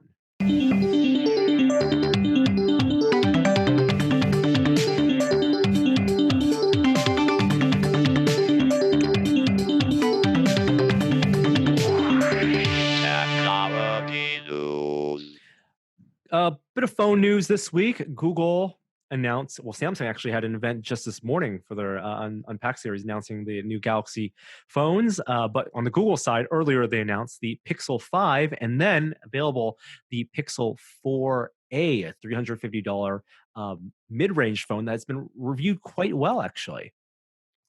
Speaker 2: A bit of phone news this week. Google announced, Samsung actually had an event just this morning for their Unpack series announcing the new Galaxy phones. But on the Google side, earlier they announced the Pixel 5 and then available the Pixel 4a, a $350 mid-range phone that's been reviewed quite well, actually.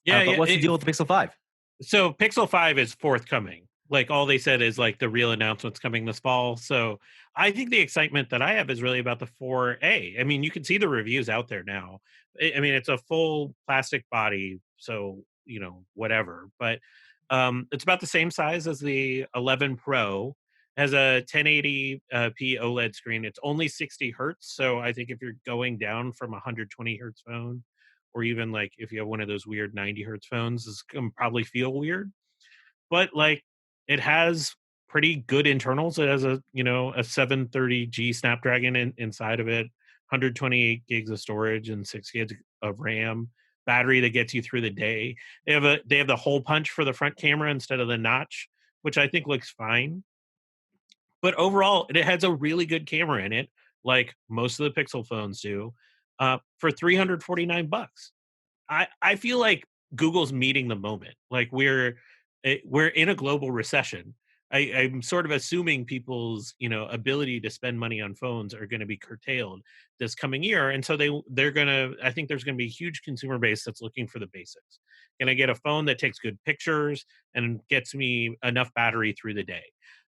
Speaker 2: But what's the deal with the Pixel 5?
Speaker 1: So Pixel 5 is forthcoming. Like all they said is like the real announcement's coming this fall. So I think the excitement that I have is really about the 4A. I mean, you can see the reviews out there now. I mean, it's a full plastic body, so whatever. But it's about the same size as the 11 Pro. Has a 1080p OLED screen. It's only 60 hertz. So I think if you're going down from a 120 hertz phone, or even like if you have one of those weird 90 hertz phones, it's going to probably feel weird. But like it has pretty good internals. It has a 730G Snapdragon inside of it, 128 gigs of storage and 6 gigs of RAM. Battery that gets you through the day. They have the hole punch for the front camera instead of the notch, which I think looks fine. But overall, it has a really good camera in it, like most of the Pixel phones do, for $349. I feel like Google's meeting the moment. Like we're in a global recession. I'm sort of assuming people's ability to spend money on phones are going to be curtailed this coming year, and so they're gonna. I think there's going to be a huge consumer base that's looking for the basics. Can I get a phone that takes good pictures and gets me enough battery through the day?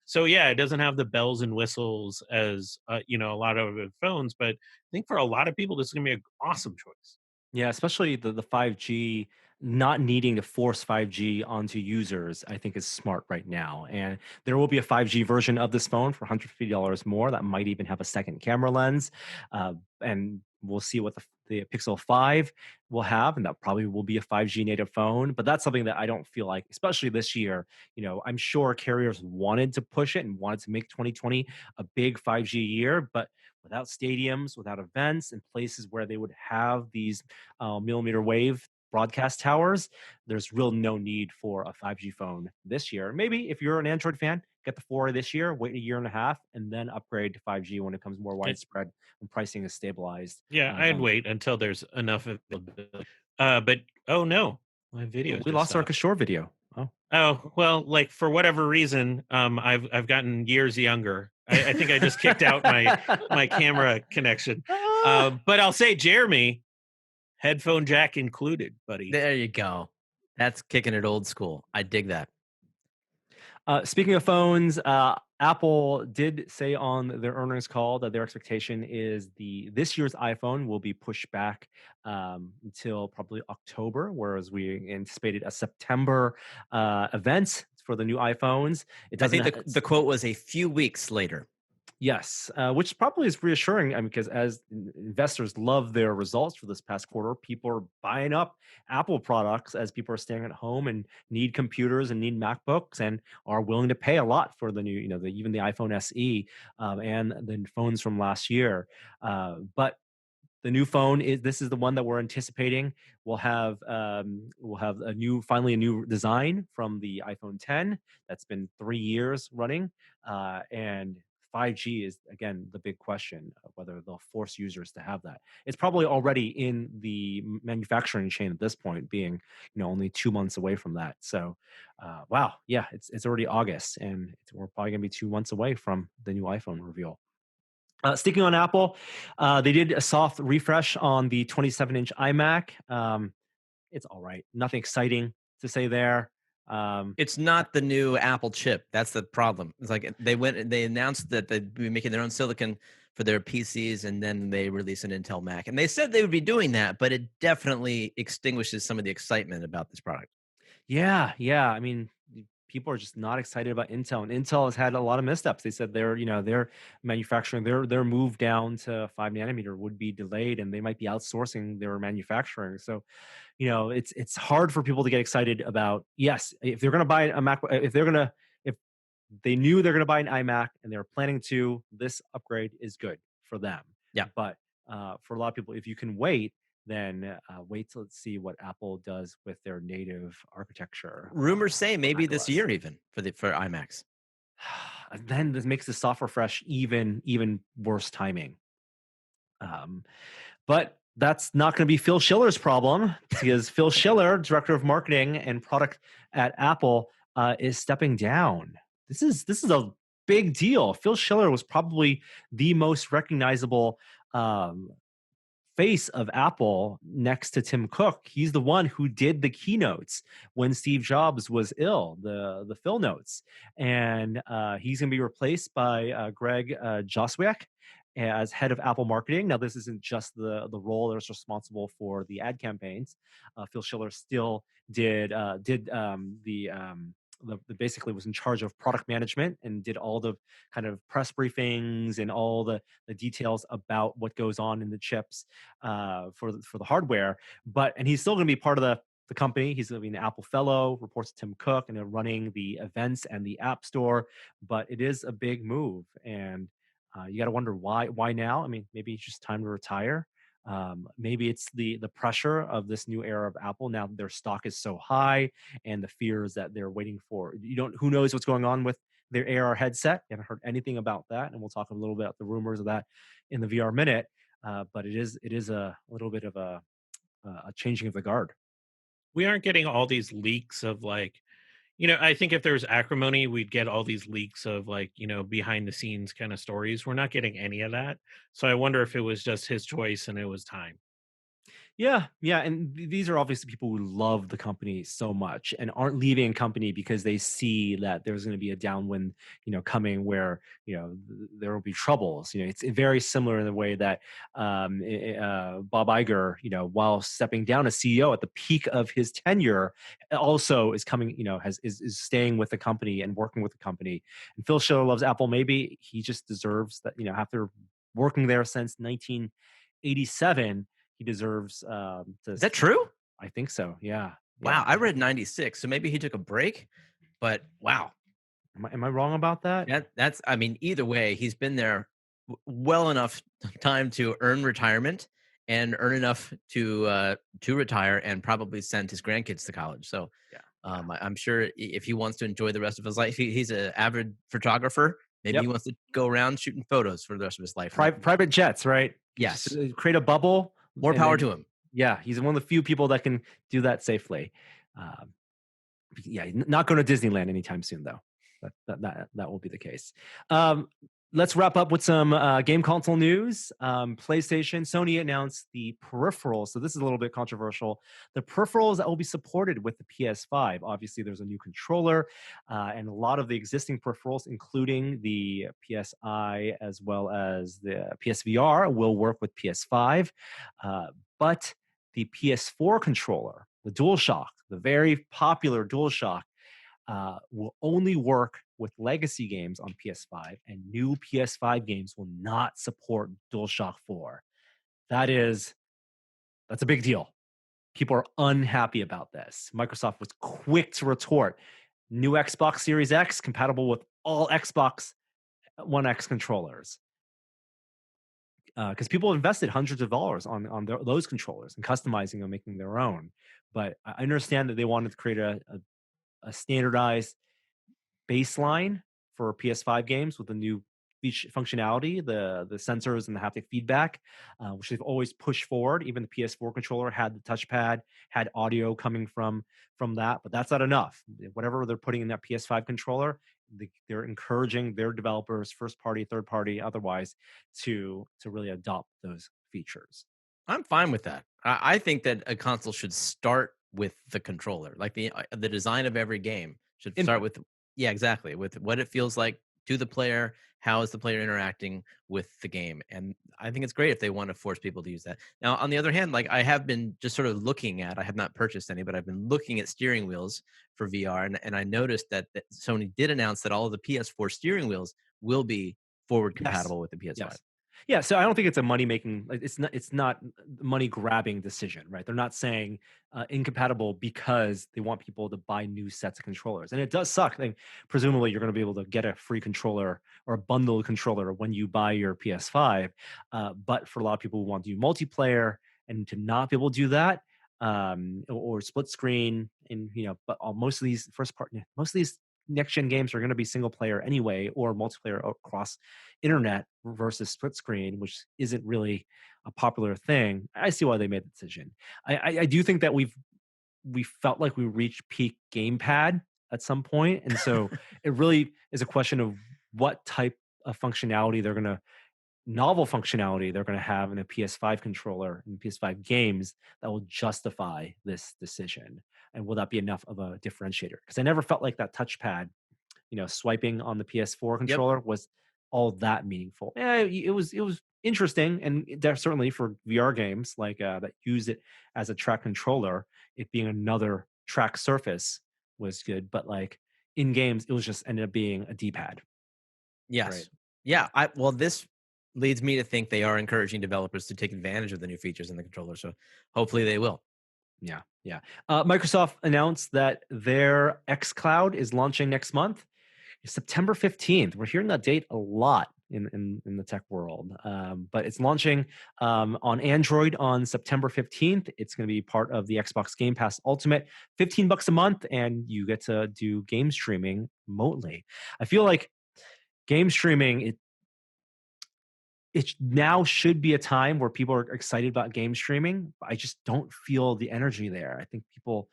Speaker 1: So yeah, it doesn't have the bells and whistles as a lot of phones, but I think for a lot of people this is going to be an awesome choice.
Speaker 2: Yeah, especially the 5G, not needing to force 5G onto users, I think is smart right now. And there will be a 5G version of this phone for $150 more that might even have a second camera lens. And we'll see what the Pixel 5 will have, and that probably will be a 5G native phone. But that's something that I don't feel like, especially this year, I'm sure carriers wanted to push it and wanted to make 2020 a big 5G year, but without stadiums, without events, and places where they would have these millimeter wave broadcast towers, there's real no need for a 5G phone this year. Maybe if you're an Android fan, get the 4 this year, wait a year and a half, and then upgrade to 5G when it becomes more widespread and pricing is stabilized.
Speaker 1: Yeah, I'd wait until there's enough availability. But oh no, my video.
Speaker 2: We lost our Kishore video.
Speaker 1: Oh well, like for whatever reason, I've gotten years younger. I think I just kicked out my camera connection. But I'll say, Jeremy, headphone jack included, buddy.
Speaker 3: There you go. That's kicking it old school. I dig that.
Speaker 2: Speaking of phones, Apple did say on their earnings call that their expectation is this year's iPhone will be pushed back until probably October, whereas we anticipated a September event for the new iPhones.
Speaker 3: I think the quote was a few weeks later.
Speaker 2: Yes, which probably is reassuring. I mean, because as investors love their results for this past quarter, people are buying up Apple products as people are staying at home and need computers and need MacBooks and are willing to pay a lot for the new, even the iPhone SE and the phones from last year. But the new phone is this is the one that we're anticipating. We'll have finally a new design from the iPhone 10 that's been 3 years running, and 5G is again the big question of whether they'll force users to have that. It's probably already in the manufacturing chain at this point, being only 2 months away from that. So, wow, yeah, it's already August, and we're probably gonna be 2 months away from the new iPhone reveal. Sticking on Apple, they did a soft refresh on the 27-inch iMac. It's all right. Nothing exciting to say there.
Speaker 3: It's not the new Apple chip. That's the problem. It's like they announced that they'd be making their own silicon for their PCs, and then they release an Intel Mac. And they said they would be doing that, but it definitely extinguishes some of the excitement about this product.
Speaker 2: Yeah. I mean, people are just not excited about Intel, and Intel has had a lot of missteps. They said their manufacturing, their move down to 5 nanometer would be delayed, and they might be outsourcing their manufacturing. So, it's hard for people to get excited about. Yes, if they're going to buy a Mac, if they knew they're going to buy an iMac and they're planning to, this upgrade is good for them.
Speaker 3: Yeah.
Speaker 2: But for a lot of people, if you can wait, then wait till see what Apple does with their native architecture.
Speaker 3: Rumors say maybe this
Speaker 2: macOS.
Speaker 3: year even for iMacs.
Speaker 2: And then this makes the software refresh even worse timing. But that's not going to be Phil Schiller's problem, because Phil Schiller, director of marketing and product at Apple, is stepping down. This is a big deal. Phil Schiller was probably the most recognizable face of Apple next to Tim Cook. He's the one who did the keynotes when Steve Jobs was ill, the Phil notes, and he's going to be replaced by Greg Joswiak as head of Apple marketing. Now, this isn't just the role that's responsible for the ad campaigns. Phil Schiller still did the basically was in charge of product management and did all the kind of press briefings and all the details about what goes on in the chips for the hardware. And he's still going to be part of the company. He's going to be an Apple fellow, reports to Tim Cook, and they're running the events and the App Store. But it is a big move, and you got to wonder why now. I mean, maybe it's just time to retire. Maybe it's the pressure of this new era of Apple. Now their stock is so high, and the fears that they're waiting for. Who knows what's going on with their AR headset? You haven't heard anything about that, and we'll talk a little bit about the rumors of that in the VR Minute. But it is a little bit of a changing of the guard.
Speaker 1: We aren't getting all these leaks of I think if there was acrimony, we'd get all these leaks of behind the scenes kind of stories. We're not getting any of that. So I wonder if it was just his choice and it was time.
Speaker 2: Yeah, and these are obviously people who love the company so much and aren't leaving a company because they see that there's going to be a downwind, coming where there will be troubles. It's very similar in the way that Bob Iger, while stepping down as CEO at the peak of his tenure, also is coming, is staying with the company and working with the company. And Phil Schiller loves Apple. Maybe he just deserves that. After working there since 1987. He deserves to.
Speaker 3: Is that true?
Speaker 2: I think so. Yeah.
Speaker 3: Wow. I read 96, so maybe he took a break. But wow.
Speaker 2: Am I wrong about that?
Speaker 3: That's. I mean, either way, he's been there well enough time to earn retirement and earn enough to retire and probably send his grandkids to college. So, I'm sure if he wants to enjoy the rest of his life, he's an avid photographer. Maybe he wants to go around shooting photos for the rest of his life.
Speaker 2: Private jets, right?
Speaker 3: Yes.
Speaker 2: Just create a bubble.
Speaker 3: More power to him.
Speaker 2: Yeah, he's one of the few people that can do that safely. Not going to Disneyland anytime soon, though. That will be the case. Let's wrap up with some game console news. PlayStation, Sony announced the peripherals. So this is a little bit controversial. The peripherals that will be supported with the PS5. Obviously, there's a new controller and a lot of the existing peripherals, including the PSI as well as the PSVR, will work with PS5. But the PS4 controller, the DualShock, the very popular DualShock, will only work with legacy games on PS5, and new PS5 games will not support DualShock 4. That's a big deal. People are unhappy about this. Microsoft was quick to retort. New Xbox Series X compatible with all Xbox One X controllers. Because people invested hundreds of dollars on those controllers and customizing and making their own. But I understand that they wanted to create a standardized baseline for PS5 games with the new functionality, the sensors and the haptic feedback, which they've always pushed forward. Even the PS4 controller had the touchpad, had audio coming from that, but that's not enough. Whatever they're putting in that PS5 controller, they're encouraging their developers, first party, third party, otherwise, to really adopt those features.
Speaker 3: I'm fine with that. I think that a console should start with the controller, like the design of every game should start with, yeah, exactly, with what it feels like to the player. How is the player interacting with the game? And I think it's great if they want to force people to use that. Now, on the other hand, like I have been just sort of looking at, I have not purchased any, but I've been looking at steering wheels for VR, and I noticed that Sony did announce that all of the PS4 steering wheels will be forward compatible with the PS5.
Speaker 2: Yes. Yeah, so I don't think it's a money making. It's not money grabbing decision, right? They're not saying incompatible because they want people to buy new sets of controllers, and it does suck. Like, presumably, you're going to be able to get a free controller or a bundled controller when you buy your PS5. But for a lot of people who want to do multiplayer and to not be able to do that, or split screen, and but most of these next gen games are going to be single player anyway, or multiplayer across internet versus split screen, which isn't really a popular thing. I see why they made the decision. I do think that we felt like we reached peak gamepad at some point, and so it really is a question of what type of functionality novel functionality they're going to have in a PS5 controller and PS5 games that will justify this decision. And will that be enough of a differentiator? Because I never felt like that touchpad, swiping on the PS4 controller was all that meaningful. It was interesting, and certainly for VR games like that use it as a track controller, it being another track surface was good. But like in games, it was just ended up being a D-pad.
Speaker 3: Yes.
Speaker 2: Right.
Speaker 3: Yeah. This leads me to think they are encouraging developers to take advantage of the new features in the controller. So hopefully they will.
Speaker 2: Yeah. Microsoft announced that their Xcloud is launching next month, September 15th. We're hearing that date a lot in the tech world, but it's launching on Android on September 15th. It's going to be part of the Xbox Game Pass Ultimate, $15 a month, and you get to do game streaming remotely. I feel like game streaming, it now should be a time where people are excited about game streaming. I just don't feel the energy there. I think people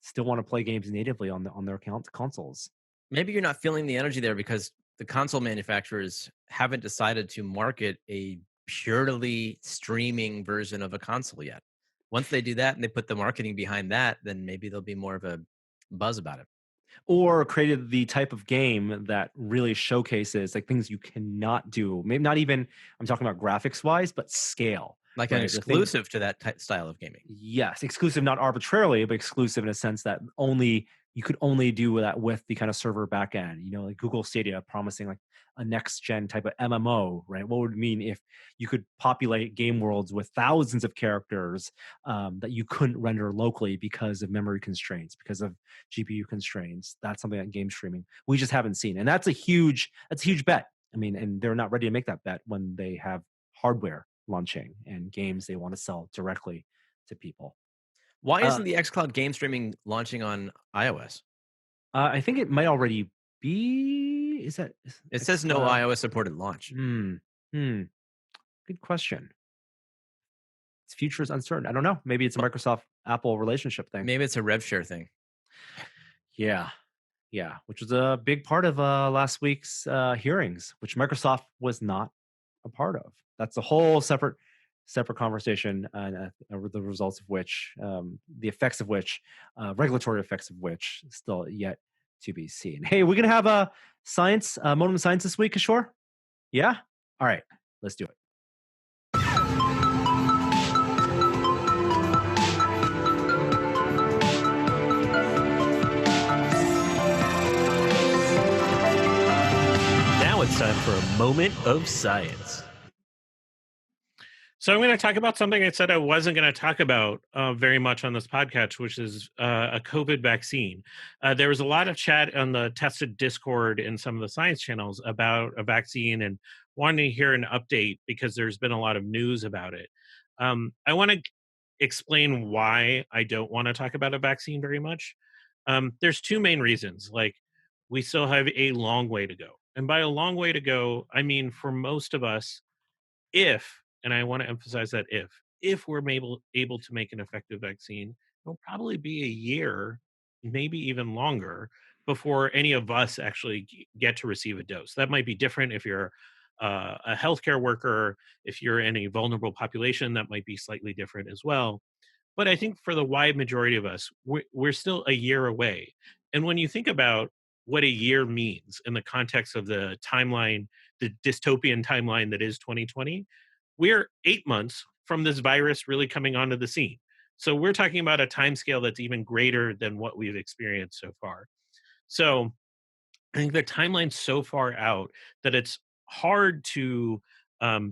Speaker 2: still want to play games natively on their consoles.
Speaker 3: Maybe you're not feeling the energy there because the console manufacturers haven't decided to market a purely streaming version of a console yet. Once they do that and they put the marketing behind that, then maybe there'll be more of a buzz about it.
Speaker 2: Or created the type of game that really showcases like things you cannot do. Maybe not even, I'm talking about graphics wise, but scale.
Speaker 3: Like an exclusive to that style of gaming.
Speaker 2: Yes, exclusive, not arbitrarily, but exclusive in a sense that you could only do that with the kind of server backend. Like Google Stadia promising like a next gen type of MMO, right? What would it mean if you could populate game worlds with thousands of characters that you couldn't render locally because of memory constraints, because of GPU constraints? That's something that game streaming we just haven't seen, and that's a huge bet. I mean, and they're not ready to make that bet when they have hardware launching and games they want to sell directly to people.
Speaker 3: Why isn't the Xcloud game streaming launching on iOS?
Speaker 2: I think it might already be. Is that?
Speaker 3: It says no iOS supported launch.
Speaker 2: Good question. Its future is uncertain. I don't know. Maybe it's a Microsoft Apple relationship thing.
Speaker 3: Maybe it's a rev share thing.
Speaker 2: Yeah, which was a big part of last week's hearings, which Microsoft was not a part of. That's a whole separate conversation, the results of which, the effects of which, regulatory effects of which, still yet to be seen. Hey, we're gonna have a moment of science this week, Kishore? Yeah. All right, let's do it.
Speaker 4: for a moment of science.
Speaker 1: So I'm going to talk about something I said I wasn't going to talk about very much on this podcast, which is a COVID vaccine. There was a lot of chat on the Tested Discord and some of the science channels about a vaccine and wanting to hear an update because there's been a lot of news about it. I want to explain why I don't want to talk about a vaccine very much. There's two main reasons. Like, we still have a long way to go. And by a long way to go, I mean, for most of us, if, and I want to emphasize that if we're able to make an effective vaccine, it'll probably be a year, maybe even longer, before any of us actually get to receive a dose. That might be different if you're a healthcare worker. If you're in a vulnerable population, that might be slightly different as well. But I think for the wide majority of us, we're still a year away. And when you think about what a year means in the context of the timeline, the dystopian timeline that is 2020, we're 8 months from this virus really coming onto the scene. So we're talking about a timescale that's even greater than what we've experienced so far. So I think the timeline's so far out that it's hard to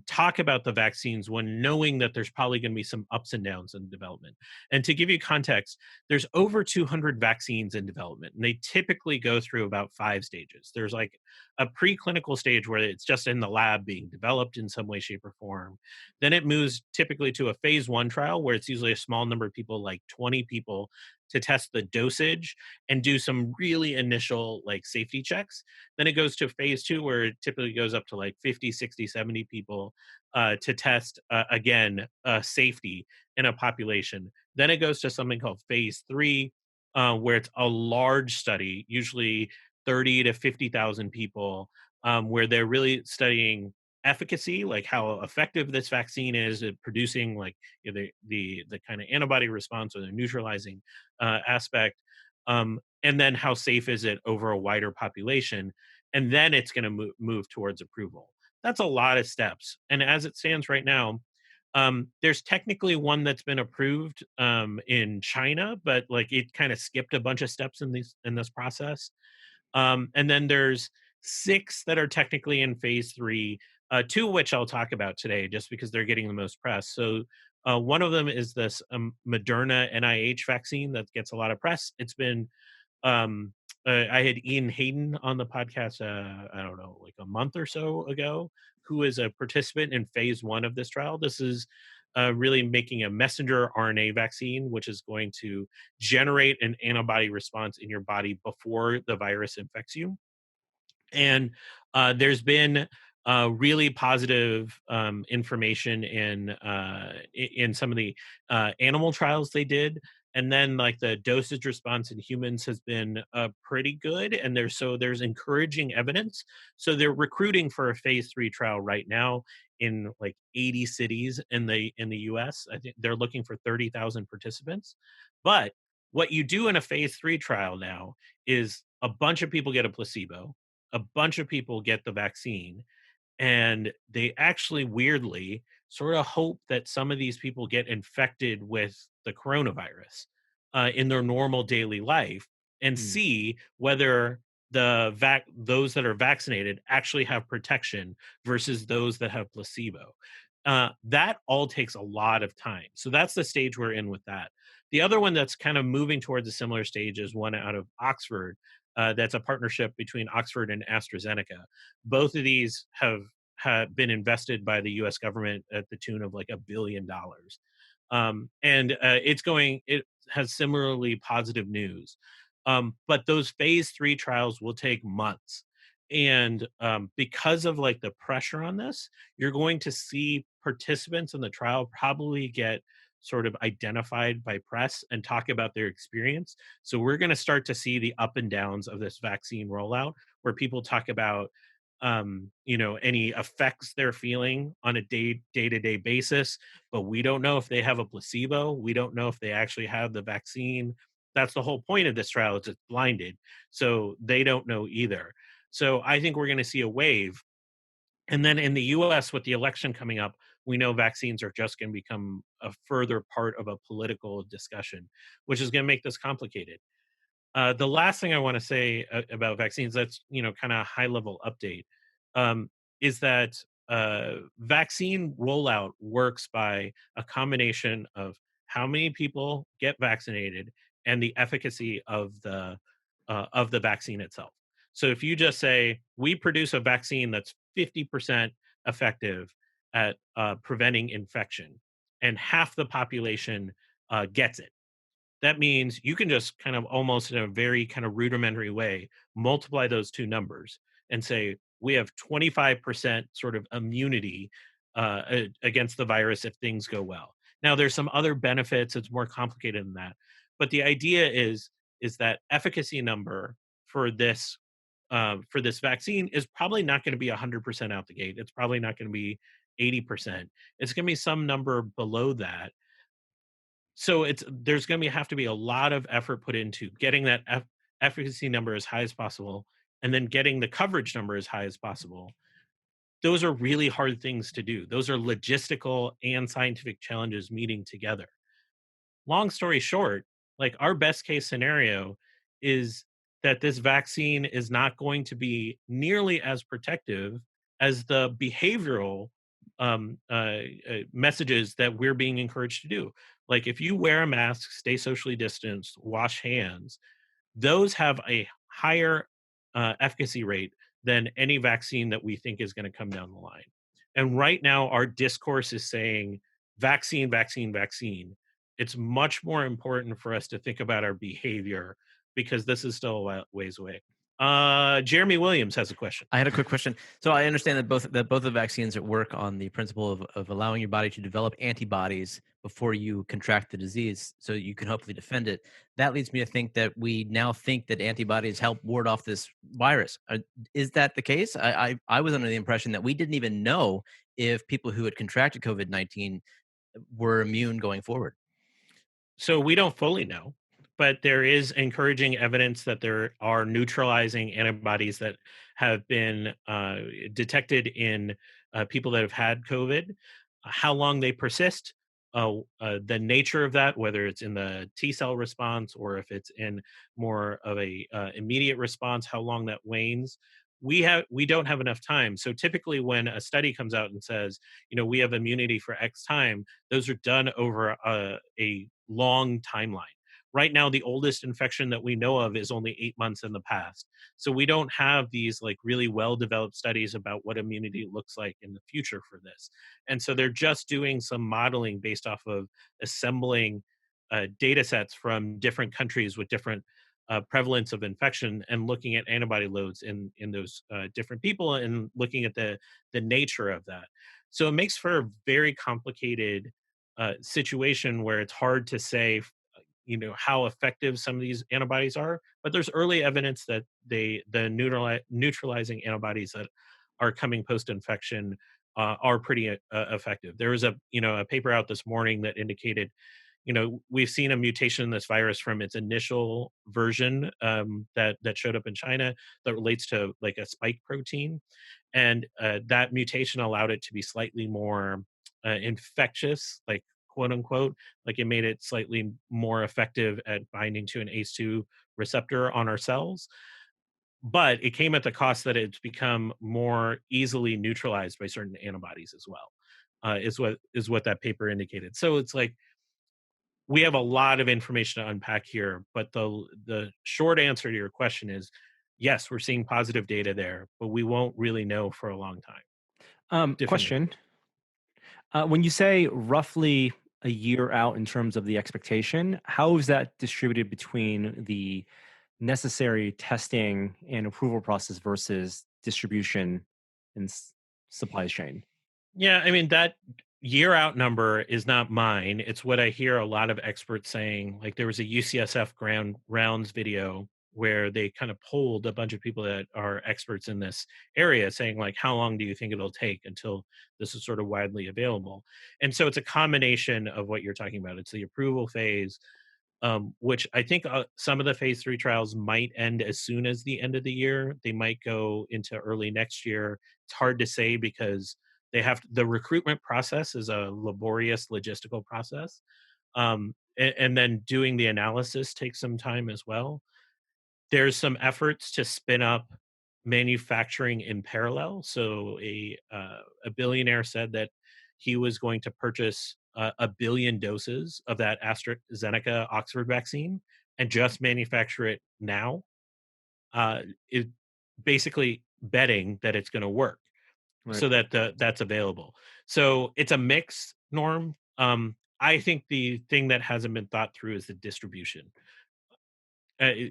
Speaker 1: talk about the vaccines when knowing that there's probably going to be some ups and downs in development. And to give you context, there's over 200 vaccines in development, and they typically go through about 5 stages. There's like a preclinical stage where it's just in the lab being developed in some way, shape, or form. Then it moves typically to a phase 1 trial where it's usually a small number of people, like 20 people, to test the dosage and do some really initial like safety checks. Then it goes to phase 2 where it typically goes up to like 50, 60, 70 people to test again safety in a population. Then it goes to something called phase 3 where it's a large study, usually 30 to 50,000 people, where they're really studying efficacy, like how effective this vaccine is at producing like the kind of antibody response or the neutralizing aspect, and then how safe is it over a wider population, and then it's going to move towards approval. That's a lot of steps, and as it stands right now, there's technically one that's been approved in China, but like it kind of skipped a bunch of steps in this process. And then there's 6 that are technically in phase 3, 2 of which I'll talk about today just because they're getting the most press. So one of them is this Moderna NIH vaccine that gets a lot of press. It's been I had Ian Hayden on the podcast, I don't know, like a month or so ago, who is a participant in phase 1 of this trial. This is really making a messenger RNA vaccine, which is going to generate an antibody response in your body before the virus infects you. And there's been really positive information in some of the animal trials they did, and then like the dosage response in humans has been pretty good, and there's encouraging evidence. So they're recruiting for a phase 3 trial right now in like 80 cities in the US. I think they're looking for 30,000 participants. But what you do in a phase 3 trial now is a bunch of people get a placebo, a bunch of people get the vaccine, and they actually weirdly sort of hope that some of these people get infected with the coronavirus in their normal daily life and
Speaker 2: Mm.
Speaker 1: see whether those that are vaccinated actually have protection versus those that have placebo. That all takes a lot of time. So that's the stage we're in with that. The other one that's kind of moving towards a similar stage is one out of Oxford. That's a partnership between Oxford and AstraZeneca. Both of these have been invested by the U.S. government at the tune of like $1 billion, and it has similarly positive news. But those phase 3 trials will take months, and because of like the pressure on this, you're going to see participants in the trial probably get sort of identified by press and talk about their experience. So we're going to start to see the up and downs of this vaccine rollout, where people talk about any effects they're feeling on a day-to-day basis, but we don't know if they have a placebo. We don't know if they actually have the vaccine. That's the whole point of this trial, is it's blinded, so they don't know either. So I think we're going to see a wave. And then in the US, with the election coming up, we know vaccines are just going to become a further part of a political discussion, which is going to make this complicated. The last thing I want to say about vaccines, that's kind of high level update. is that vaccine rollout works by a combination of how many people get vaccinated and the efficacy of the vaccine itself. So if you just say we produce a vaccine that's 50% effective at preventing infection, and half the population gets it, that means you can just kind of almost in a very kind of rudimentary way multiply those two numbers and say we have 25% sort of immunity against the virus if things go well. Now there's some other benefits, it's more complicated than that, but the idea is that efficacy number for this vaccine is probably not going to be 100% out the gate. It's probably not going to be 80%. It's going to be some number below that. So there's going to have to be a lot of effort put into getting that efficacy number as high as possible, and then getting the coverage number as high as possible. Those are really hard things to do. Those are logistical and scientific challenges meeting together. Long story short, like our best case scenario is that this vaccine is not going to be nearly as protective as the behavioral messages that we're being encouraged to do. Like if you wear a mask, stay socially distanced, wash hands, those have a higher efficacy rate than any vaccine that we think is going to come down the line. And right now, our discourse is saying vaccine, vaccine, vaccine. It's much more important for us to think about our behavior because this is still a ways away. Jeremy Williams has a question.
Speaker 3: I had a quick question. So I understand that both the vaccines that work on the principle of allowing your body to develop antibodies before you contract the disease, so you can hopefully defend it. That leads me to think that we now think that antibodies help ward off this virus. Is that the case? I was under the impression that we didn't even know if people who had contracted COVID-19 were immune going forward.
Speaker 1: So we don't fully know, but there is encouraging evidence that there are neutralizing antibodies that have been detected in people that have had COVID. How long they persist, the nature of that, whether it's in the T cell response or if it's in more of a immediate response, how long that wanes. We don't have enough time. So typically, when a study comes out and says, we have immunity for X time, those are done over a long timeline. Right now, the oldest infection that we know of is only 8 months in the past. So we don't have these like really well developed studies about what immunity looks like in the future for this. And so they're just doing some modeling based off of assembling data sets from different countries with different prevalence of infection and looking at antibody loads in those different people and looking at the nature of that. So it makes for a very complicated situation where it's hard to say how effective some of these antibodies are, but there's early evidence that the neutralizing antibodies that are coming post infection are pretty effective. There was a paper out this morning that indicated we've seen a mutation in this virus from its initial version that showed up in China that relates to like a spike protein, and that mutation allowed it to be slightly more infectious, like quote unquote, like it made it slightly more effective at binding to an ACE2 receptor on our cells. But it came at the cost that it's become more easily neutralized by certain antibodies as well. Is what that paper indicated. So it's like we have a lot of information to unpack here, but the short answer to your question is yes, we're seeing positive data there, but we won't really know for a long time.
Speaker 2: Question. When you say roughly a year out in terms of the expectation, how is that distributed between the necessary testing and approval process versus distribution and supply chain?
Speaker 1: Yeah, I mean, that year out number is not mine. It's what I hear a lot of experts saying. Like there was a UCSF ground rounds video where they kind of polled a bunch of people that are experts in this area saying like, how long do you think it'll take until this is sort of widely available? And so it's a combination of what you're talking about. It's the approval phase, which I think some of the phase 3 trials might end as soon as the end of the year. They might go into early next year. It's hard to say because the recruitment process is a laborious logistical process. And then doing the analysis takes some time as well. There's some efforts to spin up manufacturing in parallel. So a billionaire said that he was going to purchase 1 billion doses of that AstraZeneca Oxford vaccine and just manufacture it now. It basically betting that it's going to work,
Speaker 2: Right.
Speaker 1: so that that's available. So it's a mix, Norm. I think the thing that hasn't been thought through is the distribution.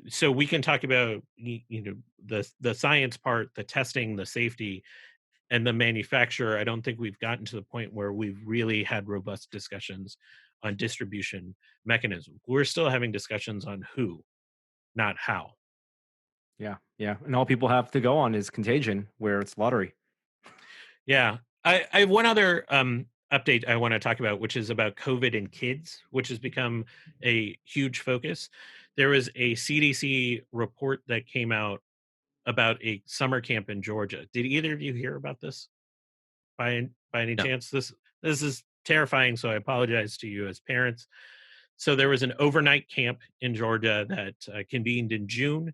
Speaker 1: So we can talk about the science part, the testing, the safety, and the manufacturer. I don't think we've gotten to the point where we've really had robust discussions on distribution mechanism. We're still having discussions on who, not how.
Speaker 2: Yeah, yeah. And all people have to go on is Contagion, where it's lottery.
Speaker 1: Yeah. I have one other update I want to talk about, which is about COVID in kids, which has become a huge focus. There was a CDC report that came out about a summer camp in Georgia. Did either of you hear about this by any
Speaker 3: No.
Speaker 1: chance? This is terrifying, so I apologize to you as parents. So there was an overnight camp in Georgia that convened in June.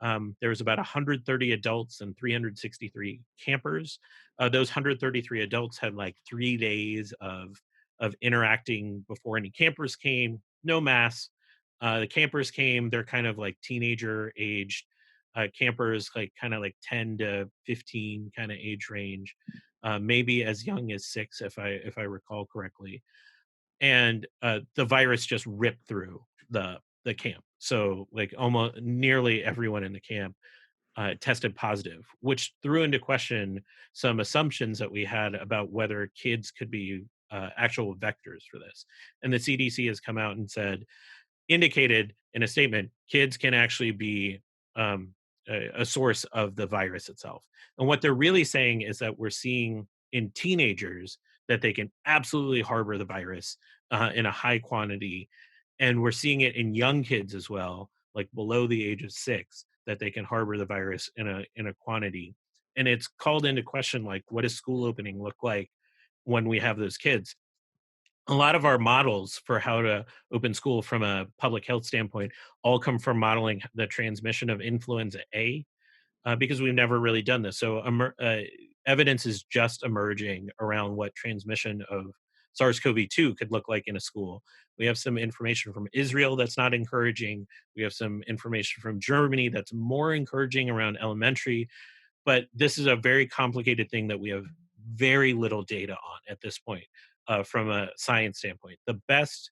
Speaker 1: There was about 130 adults and 363 campers. Those 133 adults had like 3 days of interacting before any campers came. No mass. The campers came. They're kind of like teenager aged campers, like kind of like 10 to 15 kind of age range, maybe as young as 6, if I recall correctly. And the virus just ripped through the camp. So like almost nearly everyone in the camp tested positive, which threw into question some assumptions that we had about whether kids could be actual vectors for this. And the CDC has come out and said, indicated in a statement, kids can actually be um, a source of the virus itself. And what they're really saying is that we're seeing in teenagers that they can absolutely harbor the virus in a high quantity. And we're seeing it in young kids as well, like below the age of 6, that they can harbor the virus in a quantity. And it's called into question, like, what does school opening look like when we have those kids? A lot of our models for how to open school from a public health standpoint all come from modeling the transmission of influenza A, because we've never really done this. So evidence is just emerging around what transmission of SARS-CoV-2 could look like in a school. We have some information from Israel that's not encouraging. We have some information from Germany that's more encouraging around elementary. But this is a very complicated thing that we have very little data on at this point from a science standpoint. The best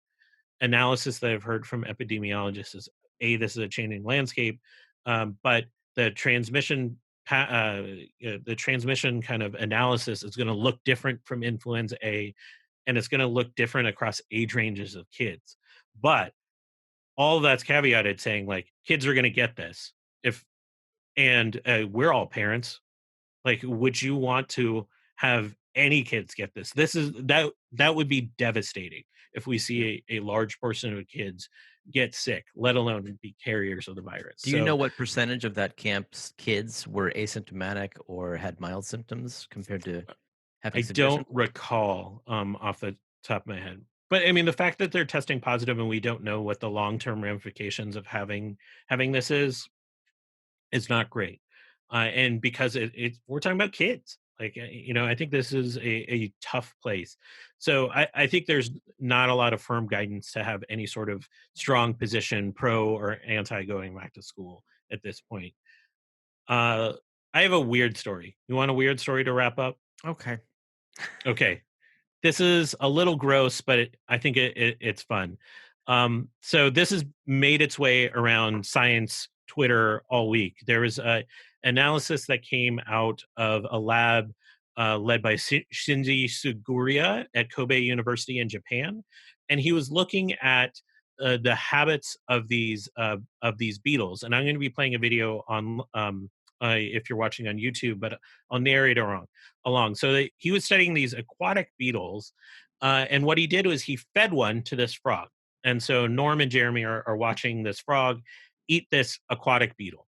Speaker 1: analysis that I've heard from epidemiologists is this is a changing landscape, but the transmission the transmission kind of analysis is going to look different from influenza A, and it's going to look different across age ranges of kids. But all of that's caveated saying like kids are going to get this if and we're all parents. Like, would you want to have any kids get this? This is that would be devastating if we see a large portion of kids get sick, let alone be carriers of the virus.
Speaker 3: Do you
Speaker 1: So
Speaker 3: know what percentage of that camp's kids were asymptomatic or had mild symptoms compared to having
Speaker 1: I
Speaker 3: severe
Speaker 1: don't
Speaker 3: symptoms?
Speaker 1: recall off the top of my head. But I mean, the fact that they're testing positive and we don't know what the long-term ramifications of having this is not great. And because it's we're talking about kids. Like, I think this is a tough place. So I think there's not a lot of firm guidance to have any sort of strong position, pro or anti going back to school at this point. Uh, I have a weird story. You want a weird story to wrap up?
Speaker 3: Okay.
Speaker 1: Okay. This is a little gross, but I think it's fun. So this has made its way around science Twitter all week. There was a analysis that came out of a lab led by Shinji Suguria at Kobe University in Japan, and he was looking at the habits of these beetles. And I'm going to be playing a video on if you're watching on YouTube, but I'll narrate along. So he was studying these aquatic beetles, and what he did was he fed one to this frog. And so Norm and Jeremy are watching this frog eat this aquatic beetle.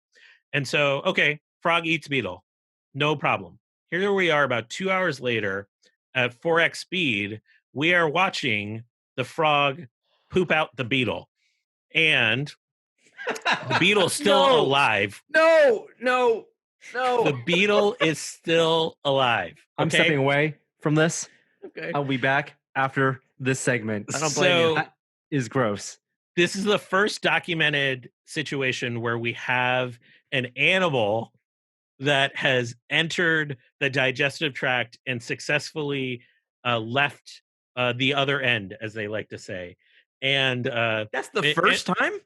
Speaker 1: And so, okay, frog eats beetle, no problem. Here we are about 2 hours later at 4x speed. We are watching the frog poop out the beetle, and the beetle's still
Speaker 2: No.
Speaker 1: alive.
Speaker 2: No, no. No.
Speaker 1: The beetle is still alive.
Speaker 2: I'm
Speaker 1: okay?
Speaker 2: stepping away from this.
Speaker 3: Okay.
Speaker 2: I'll be back after this segment.
Speaker 3: I don't blame you.
Speaker 2: That is gross.
Speaker 1: This is the first documented situation where we have an animal that has entered the digestive tract and successfully left the other end, as they like to say. And
Speaker 3: That's the
Speaker 1: it-
Speaker 3: first time?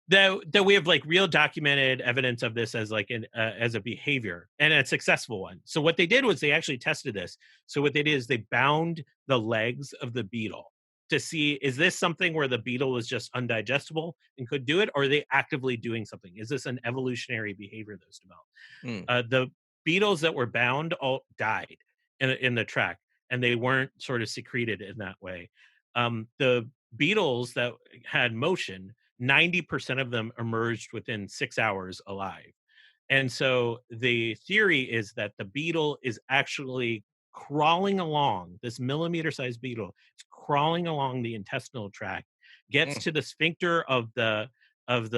Speaker 1: that we have like real documented evidence of this as like an as a behavior and a successful one. So what they did was they actually tested this. So what they did is they bound the legs of the beetle to see, is this something where the beetle was just undigestible and could do it, or are they actively doing something? Is this an evolutionary behavior that's developed? The beetles that were bound all died in the tract, and they weren't sort of secreted in that way. The beetles that had motion, 90% of them emerged within 6 hours alive. And so the theory is that the beetle is actually crawling along, this millimeter sized beetle, it's crawling along the intestinal tract, gets to the sphincter of the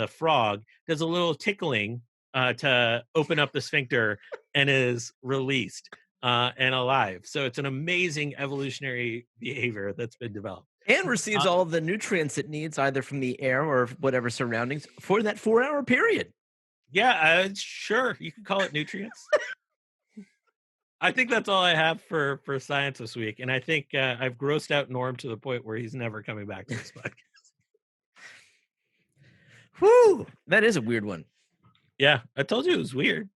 Speaker 1: frog, does a little tickling to open up the sphincter, and is released and alive. So it's an amazing evolutionary behavior that's been developed.
Speaker 3: And receives all of the nutrients it needs, either from the air or whatever surroundings, for that 4-hour period.
Speaker 1: Yeah, sure. You can call it nutrients. I think that's all I have for science this week. And I think I've grossed out Norm to the point where he's never coming back to this podcast.
Speaker 3: Whew. That is a weird one.
Speaker 1: Yeah, I told you it was weird.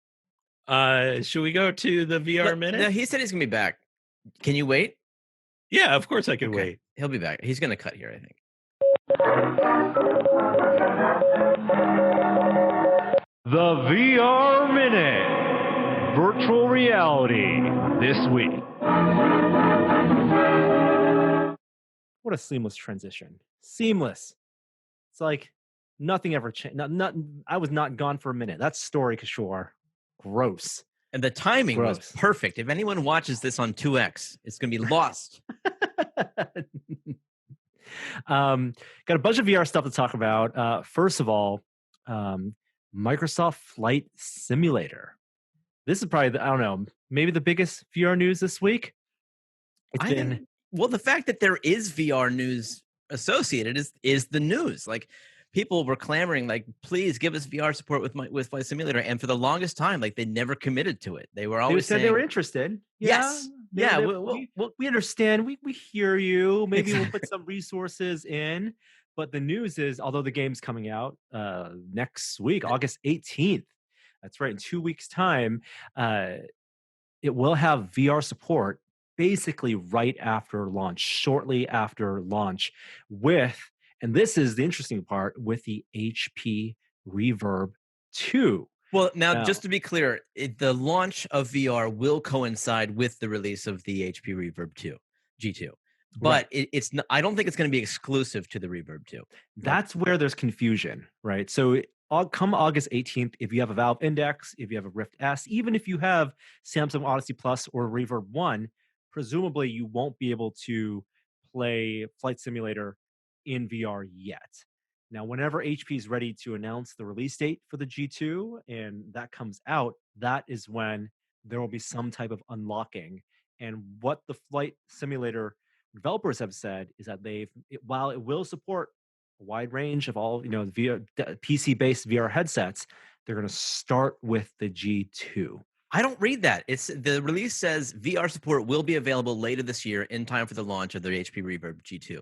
Speaker 1: Should we go to the VR minute?
Speaker 3: No, he said he's going to be back. Can you wait?
Speaker 1: Yeah, of course I can
Speaker 3: Okay.
Speaker 1: wait.
Speaker 3: He'll be back. He's going to cut here, I think.
Speaker 6: The VR Minute. Virtual reality this week.
Speaker 2: What a seamless transition. Seamless. It's like nothing ever changed. I was not gone for a minute. That's story, Kishore. Gross.
Speaker 3: And the timing was
Speaker 2: Gross.
Speaker 3: perfect. If anyone watches this on 2X, it's going to be lost.
Speaker 2: Got a bunch of VR stuff to talk about. First of all, Microsoft Flight Simulator. This is probably, I don't know, maybe the biggest VR news this week.
Speaker 3: Well, the fact that there is VR news associated is the news. Like, people were clamoring, like, please give us VR support with Flight Simulator. And for the longest time, like, they never committed to it. They were always
Speaker 2: said
Speaker 3: saying
Speaker 2: they were interested.
Speaker 3: Yes.
Speaker 2: Yeah.
Speaker 3: Yeah.
Speaker 2: We understand. We hear you. Maybe we'll put some resources in. But the news is, although the game's coming out next week, August 18th, that's right, in 2 weeks' time, it will have VR support basically right after launch, shortly after launch, and this is the interesting part, with the HP Reverb 2.
Speaker 3: Well, now, just to be clear, the launch of VR will coincide with the release of the HP Reverb 2, G2. But it's not, I don't think it's going to be exclusive to the Reverb 2.
Speaker 2: That's where there's confusion, right? So come August 18th, if you have a Valve Index, if you have a Rift S, even if you have Samsung Odyssey Plus or Reverb 1, presumably you won't be able to play Flight Simulator in VR yet. Now, whenever HP is ready to announce the release date for the G2 and that comes out, that is when there will be some type of unlocking. And what the Flight Simulator developers have said is that while it will support a wide range of all, VR, PC-based VR headsets, they're going to start with the G2.
Speaker 3: I don't read that. The release says VR support will be available later this year in time for the launch of the HP Reverb G2.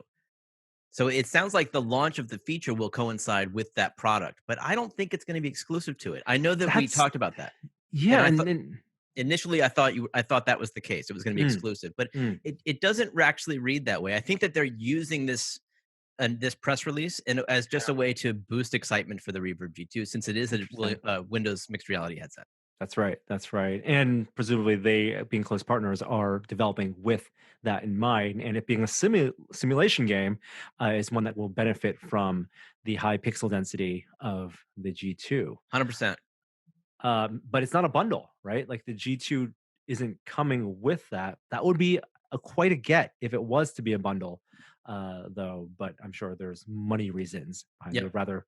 Speaker 3: So it sounds like the launch of the feature will coincide with that product, but I don't think it's going to be exclusive to it. I know that we talked about that.
Speaker 2: Yeah,
Speaker 3: initially I thought that was the case. It was going to be exclusive, but it doesn't actually read that way. I think that they're using this press release as just a way to boost excitement for the Reverb G2, since it is a Windows mixed reality headset.
Speaker 2: That's right. And presumably they, being close partners, are developing with that in mind. And it being a simulation game is one that will benefit from the high pixel density of the G2.
Speaker 3: 100%.
Speaker 2: But it's not a bundle, right? Like the G2 isn't coming with that. That would be quite a get if it was to be a bundle. though. But I'm sure there's money reasons. I
Speaker 3: Yep.
Speaker 2: would rather,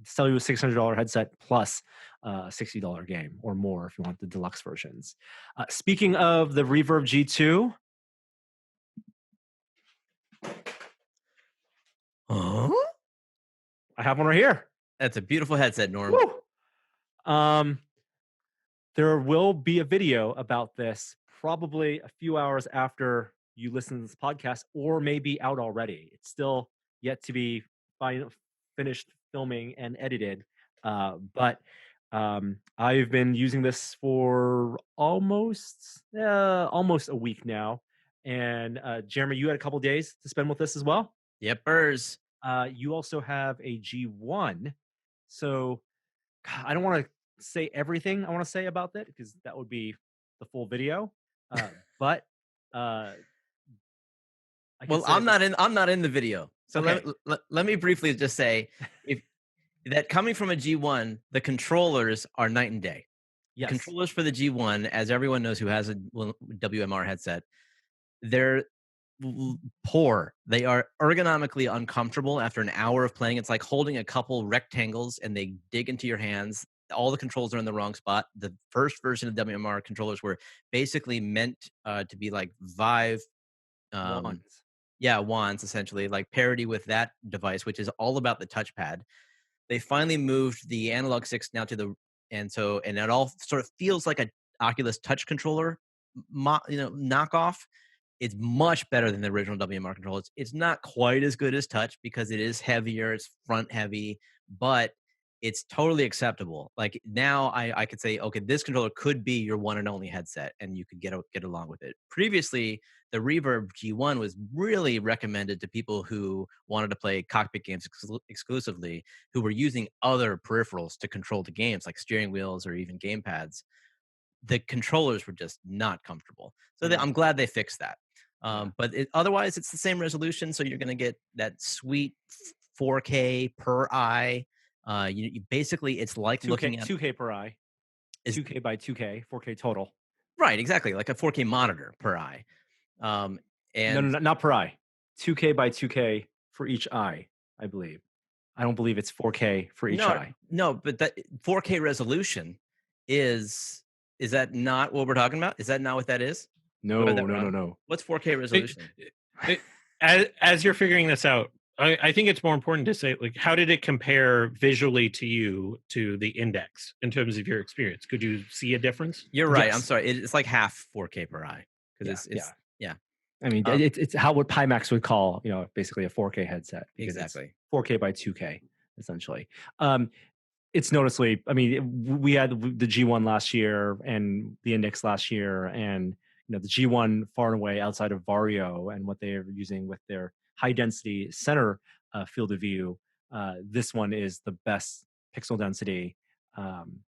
Speaker 2: sell you a $600 headset plus a $60 game or more if you want the deluxe versions. Speaking of the Reverb G2,
Speaker 3: Huh?
Speaker 2: I have one right here.
Speaker 3: That's a beautiful headset, Norm.
Speaker 2: Woo! There will be a video about this probably a few hours after you listen to this podcast, or maybe out already. It's still yet to be finished filming and edited. But I've been using this for almost a week now. And Jeremy, you had a couple days to spend with this as well.
Speaker 3: Yepers.
Speaker 2: You also have a G1. So I don't want to say everything I want to say about that because that would be the full video. But
Speaker 3: Well, I'm not in the video. So
Speaker 2: Okay.
Speaker 3: let me briefly just say if that coming from a G1, the controllers are night and day.
Speaker 2: Yes.
Speaker 3: Controllers for the G1, as everyone knows who has a WMR headset, they're poor. They are ergonomically uncomfortable after an hour of playing. It's like holding a couple rectangles and they dig into your hands. All the controls are in the wrong spot. The first version of WMR controllers were basically meant to be like Vive
Speaker 2: Wands.
Speaker 3: yeah, wands essentially, like parity with that device, which is all about the touchpad. They finally moved the analog sticks now to and it all sort of feels like a Oculus touch controller, knockoff. It's much better than the original WMR controllers. It's not quite as good as touch because it is heavier, it's front heavy, but it's totally acceptable. Like now I could say, okay, this controller could be your one and only headset and you could get along with it. Previously, the Reverb G1 was really recommended to people who wanted to play cockpit games exclusively, who were using other peripherals to control the games like steering wheels or even gamepads. The controllers were just not comfortable. So I'm glad they fixed that. But otherwise, it's the same resolution. So you're going to get that sweet 4K per eye. You basically, it's like
Speaker 2: 2K,
Speaker 3: looking at
Speaker 2: 2K per eye. 2K by 2K, 4K total.
Speaker 3: Right, exactly, like a 4K monitor per eye. And
Speaker 2: No, not per eye. 2K by 2K for each eye, I believe. I don't believe it's 4K for each eye.
Speaker 3: No, but that 4K resolution is that not what we're talking about? Is that not what that is?
Speaker 2: No.
Speaker 3: What's 4K resolution?
Speaker 1: As you're figuring this out, I think it's more important to say, like, how did it compare visually to you to the Index in terms of your experience? Could you see a difference?
Speaker 3: You're right.
Speaker 2: Yes.
Speaker 3: I'm sorry. It's like half 4K per eye because it's
Speaker 2: I mean, it's how what Pimax would call, basically a 4K headset.
Speaker 3: Exactly.
Speaker 2: 4K by 2K, essentially. It's noticeably, I mean, we had the G1 last year and the Index last year, and the G1 far and away outside of Vario and what they're using with their high density center field of view. This one is the best pixel density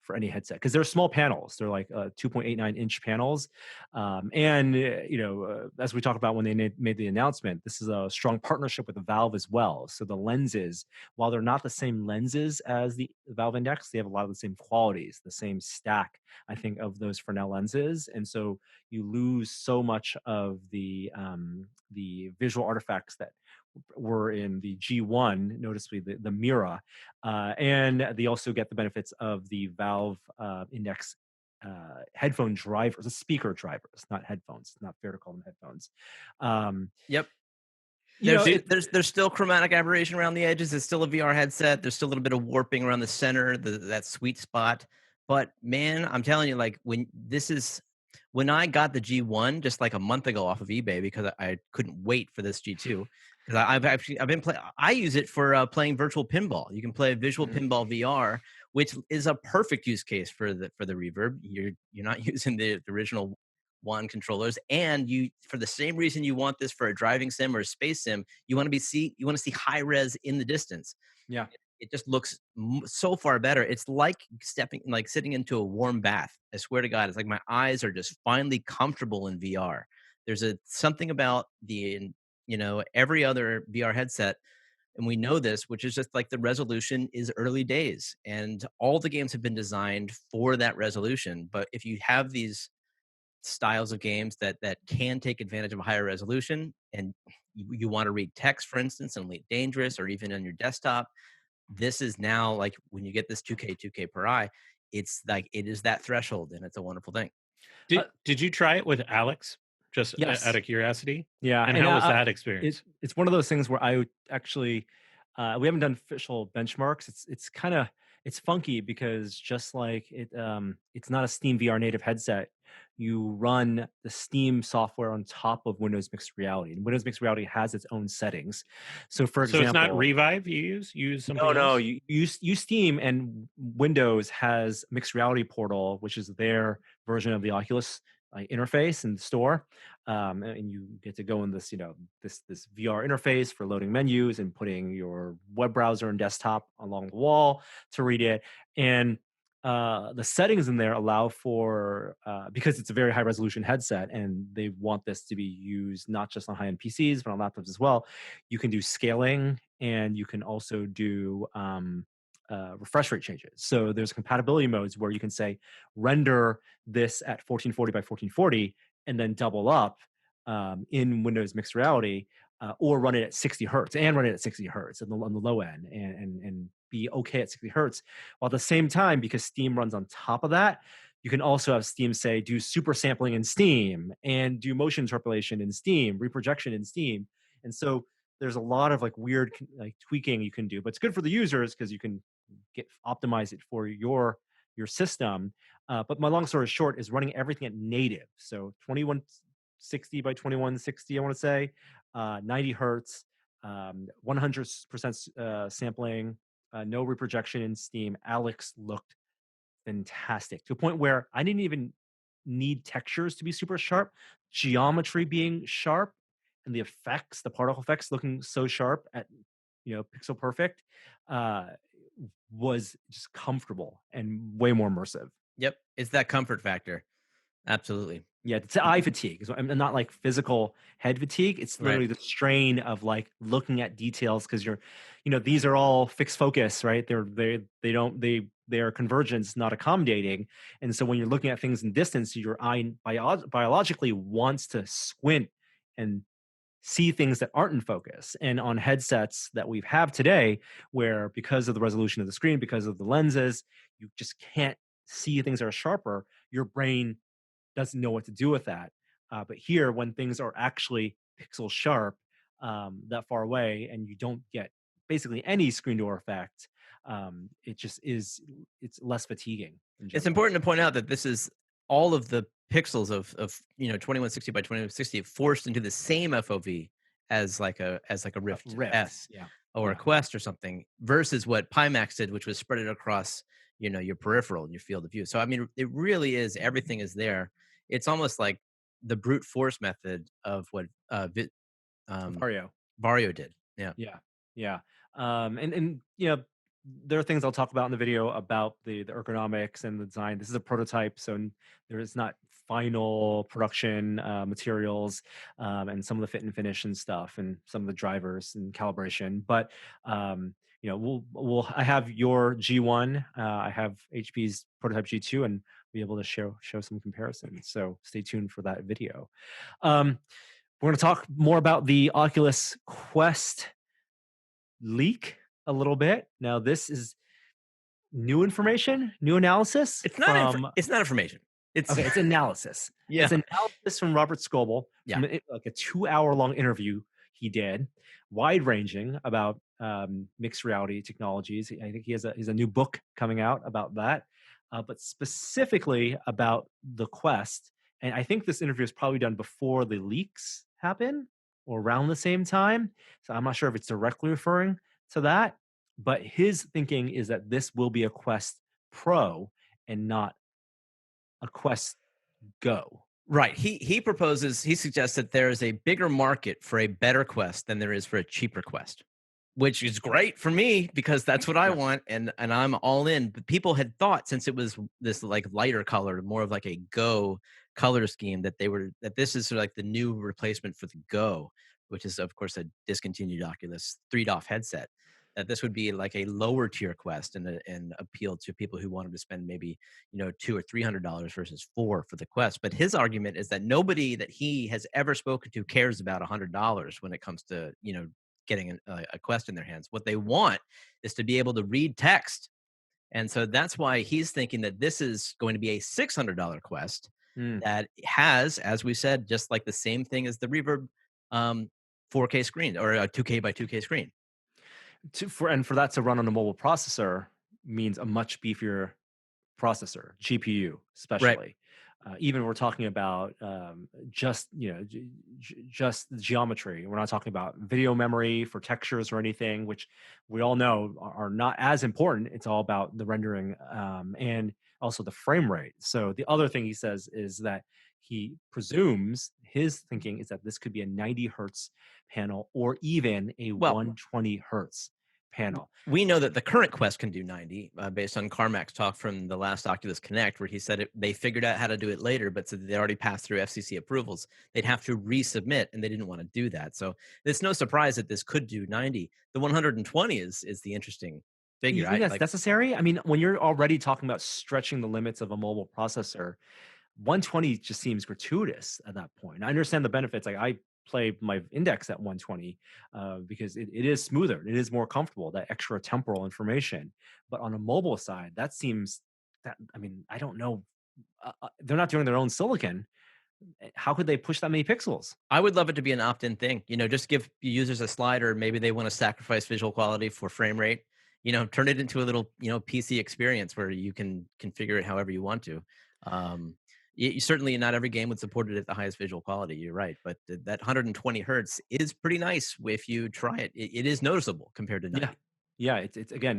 Speaker 2: for any headset because they're small panels. They're like 2.89 inch panels. As we talked about when they made the announcement, this is a strong partnership with the Valve as well. So the lenses, while they're not the same lenses as the Valve Index, they have a lot of the same qualities, the same stack, I think, of those Fresnel lenses. And so you lose so much of the visual artifacts that were in the G1, noticeably the Mira, and they also get the benefits of the Valve Index headphone drivers, the speaker drivers, not headphones. It's not fair to call them headphones.
Speaker 3: Yep.
Speaker 2: There's
Speaker 3: still chromatic aberration around the edges. It's still a VR headset. There's still a little bit of warping around the center, that sweet spot. But man, I'm telling you, like when I got the G1 just like a month ago off of eBay because I couldn't wait for this G2 because I've been playing. I use it for playing virtual pinball. You can play visual pinball VR, which is a perfect use case for the Reverb. You're not using the original wand controllers, and for the same reason you want this for a driving sim or a space sim, you want to see high res in the distance.
Speaker 2: Yeah.
Speaker 3: It just looks so far better. It's like sitting into a warm bath. I swear to God, it's like my eyes are just finally comfortable in VR. There's something about every other VR headset, and we know this, which is just like the resolution is early days, and all the games have been designed for that resolution. But if you have these styles of games that can take advantage of a higher resolution, and you want to read text, for instance, in Elite Dangerous or even on your desktop. This is now like when you get this 2K per eye, it's like it is that threshold, and it's a wonderful thing.
Speaker 1: Did you try it with Alex? Just
Speaker 2: Yes.
Speaker 1: out of curiosity?
Speaker 2: Yeah,
Speaker 1: And how was that experience?
Speaker 2: It's one of those things where I would actually we haven't done official benchmarks. It's kind of it's funky because just like it's not a Steam VR native headset. You run the Steam software on top of Windows Mixed Reality, and Windows Mixed Reality has its own settings. So, for
Speaker 1: So it's not
Speaker 2: example,
Speaker 1: Revive you use? You use something
Speaker 2: no,
Speaker 1: else?
Speaker 2: you use Steam, and Windows has Mixed Reality Portal, which is their version of the Oculus interface in the store, and you get to go in this, this VR interface for loading menus and putting your web browser and desktop along the wall to read it, and the settings in there allow for because it's a very high resolution headset, and they want this to be used not just on high end PCs but on laptops as well. You can do scaling, and you can also do refresh rate changes. So there's compatibility modes where you can say render this at 1440 by 1440 and then double up in Windows Mixed Reality, or run it at 60 hertz and run it at 60 hertz on the low end, and be okay at 60 hertz. While at the same time, because Steam runs on top of that, you can also have Steam say do super sampling in Steam and do motion interpolation in Steam, reprojection in Steam. And so there's a lot of like weird like tweaking you can do, but it's good for the users because you can optimize it for your system. But my long story short is running everything at native. So 2160 by 2160, I want to say, 90 hertz, 100% sampling, no reprojection in Steam. Alex looked fantastic to a point where I didn't even need textures to be super sharp, geometry being sharp, and the effects, the particle effects looking so sharp at pixel perfect, uh, was just comfortable and way more immersive.
Speaker 3: Yep, it's that comfort factor. Absolutely.
Speaker 2: Yeah, it's eye fatigue. So I'm not like physical head fatigue. It's literally the strain of like looking at details because these are all fixed focus, right? They are convergence, not accommodating. And so when you're looking at things in distance, your eye biologically wants to squint and see things that aren't in focus. And on headsets that we have today, where because of the resolution of the screen, because of the lenses, you just can't see things that are sharper, your brain doesn't know what to do with that. But here, when things are actually pixel sharp, that far away, and you don't get basically any screen door effect, it just it's less fatiguing.
Speaker 3: It's important to point out that this is all of the pixels of 2160 by 2160 forced into the same FOV as like a Rift S, or a Quest or something, versus what Pimax did, which was spread it across your peripheral and your field of view. So I mean, it really is, everything is there. It's almost like the brute force method of what Vario did.
Speaker 2: Yeah. And there are things I'll talk about in the video about the ergonomics and the design. This is a prototype, so there is not final production materials, and some of the fit and finish and stuff, and some of the drivers and calibration. But I have your G1, I have HP's prototype G2, and be able to show some comparisons. So stay tuned for that video. We're going to talk more about the Oculus Quest leak a little bit. Now, this is new information, new analysis.
Speaker 3: It's not information. It's
Speaker 2: analysis.
Speaker 3: Yeah.
Speaker 2: It's analysis from Robert Scoble.
Speaker 3: Yeah.
Speaker 2: From like a 2-hour-long interview he did, wide-ranging about mixed reality technologies. I think he has a new book coming out about that, but specifically about the Quest. And I think this interview is probably done before the leaks happen or around the same time. So I'm not sure if it's directly referring to that, but his thinking is that this will be a Quest Pro and not a Quest Go.
Speaker 3: Right. He suggests that there is a bigger market for a better Quest than there is for a cheaper Quest, which is great for me because that's what I want, and I'm all in. But people had thought, since it was this like lighter color, more of like a Go color scheme, that this is sort of like the new replacement for the Go, which is of course a discontinued Oculus 3 DOF headset. that this would be like a lower tier Quest and appeal to people who wanted to spend maybe $200 or $300 versus $400 for the Quest. But his argument is that nobody that he has ever spoken to cares about $100 when it comes to getting a Quest in their hands. What they want is to be able to read text, and so that's why he's thinking that this is going to be a $600 Quest
Speaker 2: Mm.
Speaker 3: that has, as we said, just like the same thing as the Reverb 4K screen or a 2K by 2K screen.
Speaker 2: For that to run on a mobile processor means a much beefier processor, GPU especially. Even we're talking about just just geometry. We're not talking about video memory for textures or anything, which we all know are not as important. It's all about the rendering and also the frame rate. So the other thing he says is that he presumes his thinking is that this could be a 90 hertz panel or even a 120 hertz panel.
Speaker 3: We know that the current Quest can do 90 based on Carmack's talk from the last Oculus Connect, where he said they figured out how to do it later, but so they already passed through FCC approvals. They'd have to resubmit, and they didn't want to do that. So it's no surprise that this could do 90. The 120 is the interesting figure.
Speaker 2: You think that's necessary? I mean, when you're already talking about stretching the limits of a mobile processor, 120 just seems gratuitous at that point. I understand the benefits. Like I play my Index at 120 because it is smoother. It is more comfortable, that extra temporal information. But on a mobile side, that seems that, I mean, I don't know. They're not doing their own silicon. How could they push that many pixels?
Speaker 3: I would love it to be an opt-in thing. Just give users a slider. Maybe they want to sacrifice visual quality for frame rate. Turn it into a little, PC experience where you can configure it however you want to. Certainly not every game would support it at the highest visual quality. You're right, but that 120 hertz is pretty nice if you try it. It is noticeable compared to 90.
Speaker 2: Yeah. It's again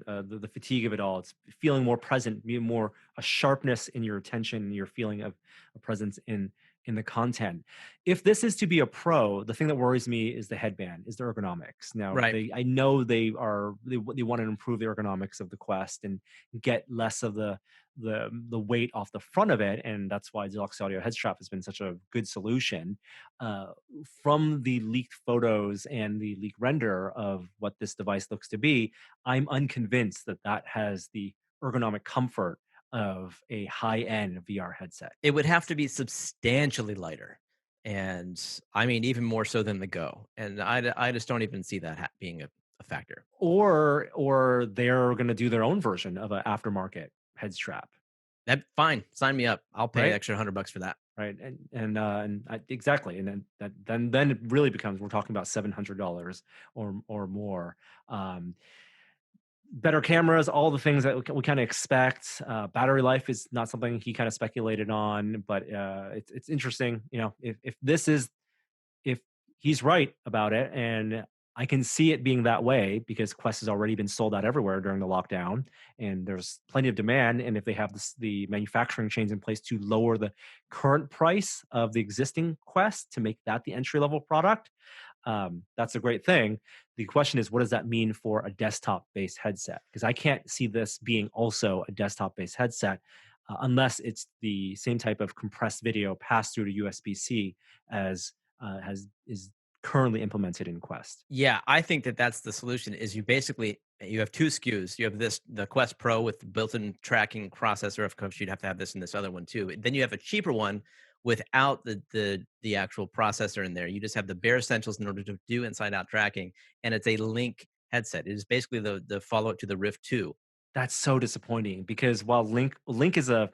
Speaker 2: the fatigue of it all. It's feeling more present, more a sharpness in your attention, your feeling of a presence in the content. If this is to be a pro, the thing that worries me is the headband, is the ergonomics. Now,
Speaker 3: right.
Speaker 2: I know they want to improve the ergonomics of the Quest and get less of the weight off the front of it, and that's why Deluxe Audio head strap has been such a good solution. From the leaked photos and the leaked render of what this device looks to be, I'm unconvinced that has the ergonomic comfort of a high-end VR headset.
Speaker 3: It would have to be substantially lighter, and I mean even more so than the Go. And I just don't even see that being a factor.
Speaker 2: Or they're going to do their own version of an aftermarket head strap.
Speaker 3: That fine, sign me up. I'll pay
Speaker 2: Right?
Speaker 3: an extra $100 for that.
Speaker 2: Right, exactly, and then it really becomes, we're talking about $700 or more. Better cameras, all the things that we kind of expect. Battery life is not something he kind of speculated on, but it's interesting. If he's right about it, and I can see it being that way because Quest has already been sold out everywhere during the lockdown, and there's plenty of demand. And if they have the manufacturing chains in place to lower the current price of the existing Quest to make that the entry level product, that's a great thing. The question is, what does that mean for a desktop-based headset? Because I can't see this being also a desktop-based headset unless it's the same type of compressed video passed through to USB-C as is currently implemented in Quest.
Speaker 3: Yeah, I think that's the solution. Is you have two SKUs. You have the Quest Pro with the built-in tracking processor. Of course, you'd have to have this in this other one too. Then you have a cheaper one without the actual processor in there. You just have the bare essentials in order to do inside-out tracking, and it's a Link headset. It is basically the follow-up to the Rift 2.
Speaker 2: That's so disappointing because while Link is a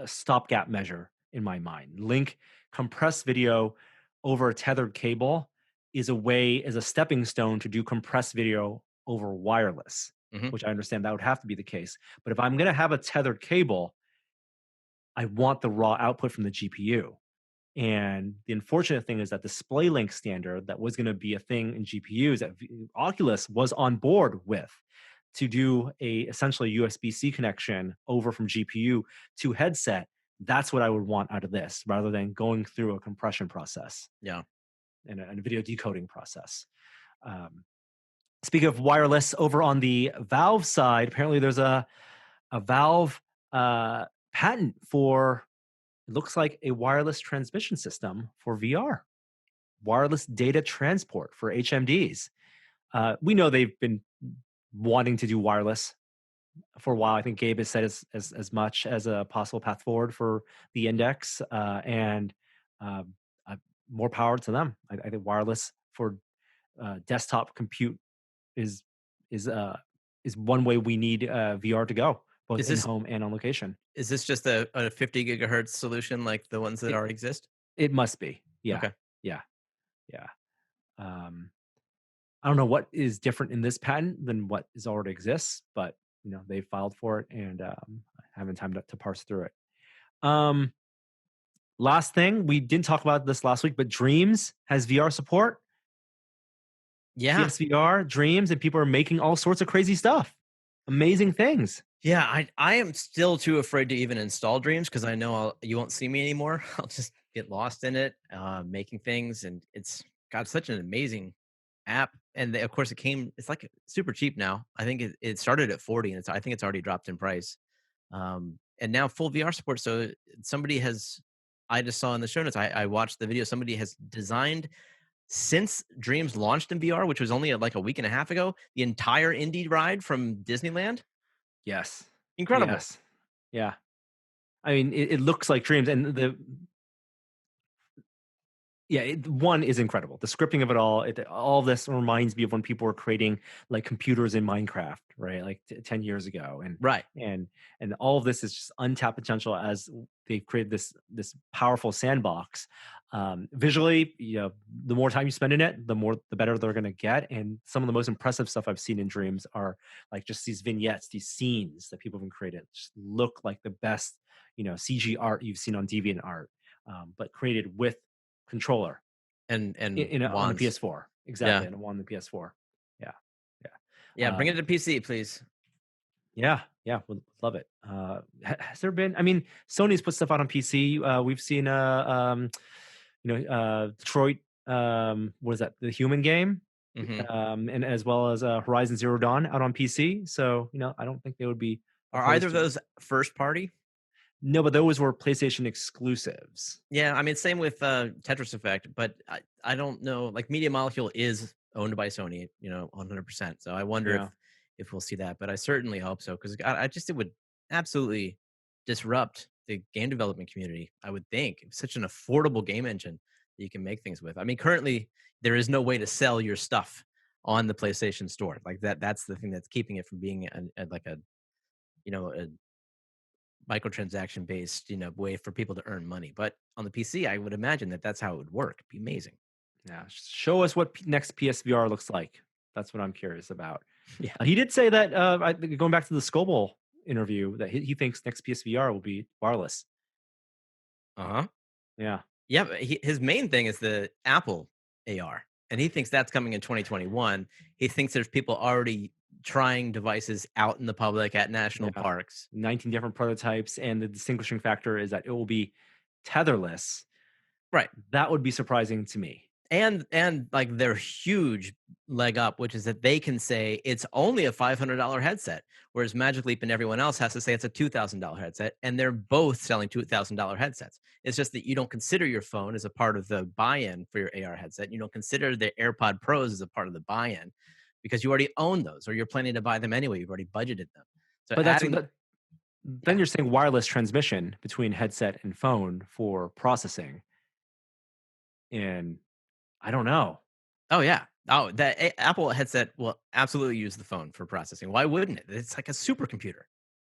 Speaker 2: stopgap measure in my mind, Link compressed video over a tethered cable is a stepping stone to do compressed video over wireless, which I understand that would have to be the case. But if I'm going to have a tethered cable, I want the raw output from the GPU. And the unfortunate thing is that display link standard that was going to be a thing in GPUs that Oculus was on board with to do essentially USB-C connection over from GPU to headset. That's what I would want out of this, rather than going through a compression process.
Speaker 3: Yeah,
Speaker 2: and a video decoding process. Speaking of wireless, over on the Valve side, apparently there's a Valve patent for, it looks like, a wireless transmission system for VR, wireless data transport for HMDs. We know they've been wanting to do wireless for a while. I think Gabe has said as much as a possible path forward for the Index, and um, uh, more power to them. I think wireless for desktop compute is is uh, is one way we need VR to go, both
Speaker 3: Is
Speaker 2: in
Speaker 3: this
Speaker 2: home and on location.
Speaker 3: is this just a 50 gigahertz solution like the ones that
Speaker 2: It,
Speaker 3: already exist?
Speaker 2: it must be, yeah,
Speaker 3: Okay.
Speaker 2: yeah, yeah. Um, I don't know what is different in this patent than what is already exists, but they filed for it, and having time to parse through it. Um, Last thing, we didn't talk about this last week, but Dreams has VR support.
Speaker 3: Yeah.
Speaker 2: PSVR, Dreams, and people are making all sorts of crazy stuff, amazing things.
Speaker 3: Yeah, I am still too afraid to even install Dreams because I know you won't see me anymore. I'll just get lost in it, making things, and it's got such an amazing app. And of course, it's like super cheap now. I think it started at 40, and I think it's already dropped in price. And now full VR support. So I just saw in the show notes. I watched the video. Somebody has designed since Dreams launched in VR, which was only like a week and a half ago, the entire Indy ride from Disneyland.
Speaker 2: Yes.
Speaker 3: Incredible.
Speaker 2: Yes. Yeah. I mean, it looks like Dreams, and one is incredible. The scripting of it all this reminds me of when people were creating like computers in Minecraft, right? Like 10 years ago, and
Speaker 3: Right.
Speaker 2: and all of this is just untapped potential as they've created this powerful sandbox. Visually, the more time you spend in it, the better they're going to get. And some of the most impressive stuff I've seen in Dreams are like just these vignettes, these scenes that people have created, just look like the best CG art you've seen on DeviantArt, but created with controller
Speaker 3: and
Speaker 2: on the
Speaker 3: wands.
Speaker 2: PS4. Exactly, and on the PS4.
Speaker 3: Yeah, bring it to PC, please.
Speaker 2: Yeah, would love it. Has there been? I mean, Sony's put stuff out on PC. We've seen Detroit. What is that? The Human game, and as well as Horizon Zero Dawn out on PC. So I don't think they would be.
Speaker 3: Are either of those first party?
Speaker 2: No, but those were PlayStation exclusives.
Speaker 3: Yeah, I mean, same with Tetris Effect, but I don't know. Like Media Molecule is owned by Sony, 100%. So I wonder if we'll see that, but I certainly hope so because it would absolutely disrupt the game development community. I would think it's such an affordable game engine that you can make things with. I mean, currently there is no way to sell your stuff on the PlayStation Store. Like that's the thing that's keeping it from being a microtransaction based way for people to earn money. But on the PC, I would imagine that's how it would work. It'd be amazing.
Speaker 2: Yeah, show us what next PSVR looks like. That's what I'm curious about.
Speaker 3: Yeah,
Speaker 2: he did say that going back to the Scoble interview that he thinks next PSVR will be wireless. Yeah.
Speaker 3: But his main thing is the Apple AR, and he thinks that's coming in 2021. He thinks there's people already trying devices out in the public at national parks.
Speaker 2: 19 different prototypes, and the distinguishing factor is that it will be tetherless.
Speaker 3: Right.
Speaker 2: That would be surprising to me.
Speaker 3: And like their huge leg up, which is that they can say it's only a $500 headset, whereas Magic Leap and everyone else has to say it's a $2,000 headset, and they're both selling $2,000 headsets. It's just that you don't consider your phone as a part of the buy-in for your AR headset. You don't consider the AirPod Pros as a part of the buy-in because you already own those, or you're planning to buy them anyway. You've already budgeted them. So
Speaker 2: but then you're saying wireless transmission between headset and phone for processing, and I don't know.
Speaker 3: Oh, yeah. Oh, that Apple headset will absolutely use the phone for processing. Why wouldn't it? It's like a supercomputer.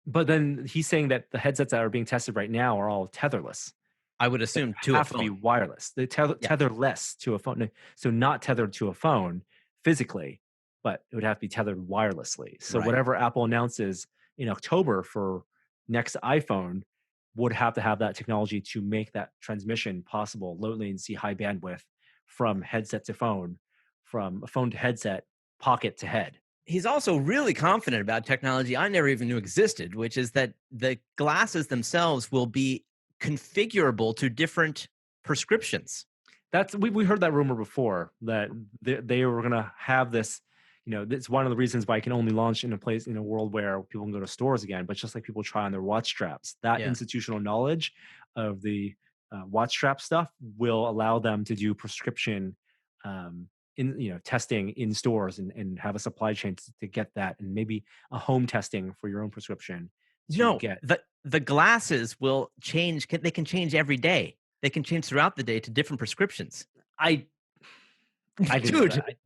Speaker 2: But then he's saying that the headsets that are being tested right now are all tetherless.
Speaker 3: I would assume
Speaker 2: to a phone. To be wireless. They tetherless to a phone. So not tethered to a phone physically, but it would have to be tethered wirelessly. So whatever Apple announces in October for next iPhone would have to have that technology to make that transmission possible, low latency, high bandwidth, from headset to phone, from a phone to headset, pocket to head.
Speaker 3: He's also really confident about technology I never even knew existed, which is that the glasses themselves will be configurable to different prescriptions.
Speaker 2: We heard that rumor before, that they were going to have this. It's one of the reasons why it can only launch in a world where people can go to stores again. But just like people try on their watch straps, that institutional knowledge of the watch strap stuff will allow them to do prescription testing in stores and have a supply chain to get that, and maybe a home testing for your own prescription. Get
Speaker 3: the glasses will change. They can change every day. They can change throughout the day to different prescriptions.
Speaker 2: I didn't know
Speaker 3: Dude,
Speaker 2: that.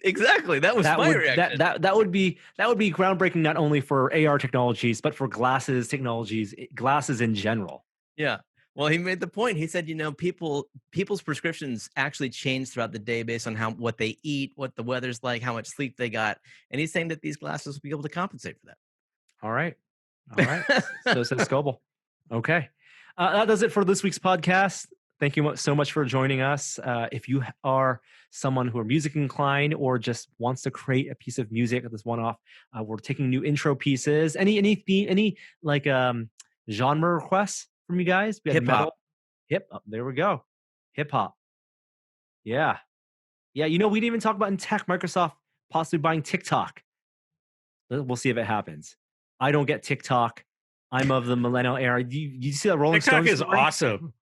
Speaker 3: exactly. That was my reaction.
Speaker 2: That would be groundbreaking, not only for AR technologies, but for glasses technologies, glasses in general.
Speaker 3: Yeah. Well, he made the point. He said, people's prescriptions actually change throughout the day based on what they eat, what the weather's like, how much sleep they got. And he's saying that these glasses will be able to compensate for that.
Speaker 2: All right. So says Scoble. Okay. That does it for this week's podcast. Thank you so much for joining us. If you are someone who are music inclined or just wants to create a piece of music at this one-off, we're taking new intro pieces. Any like genre requests from you guys?
Speaker 3: Hip hop.
Speaker 2: There we go. Hip hop. Yeah. We didn't even talk about in tech, Microsoft possibly buying TikTok. We'll see if it happens. I don't get TikTok. I'm of the millennial era. You see that Rolling Stones?
Speaker 1: TikTok is awesome.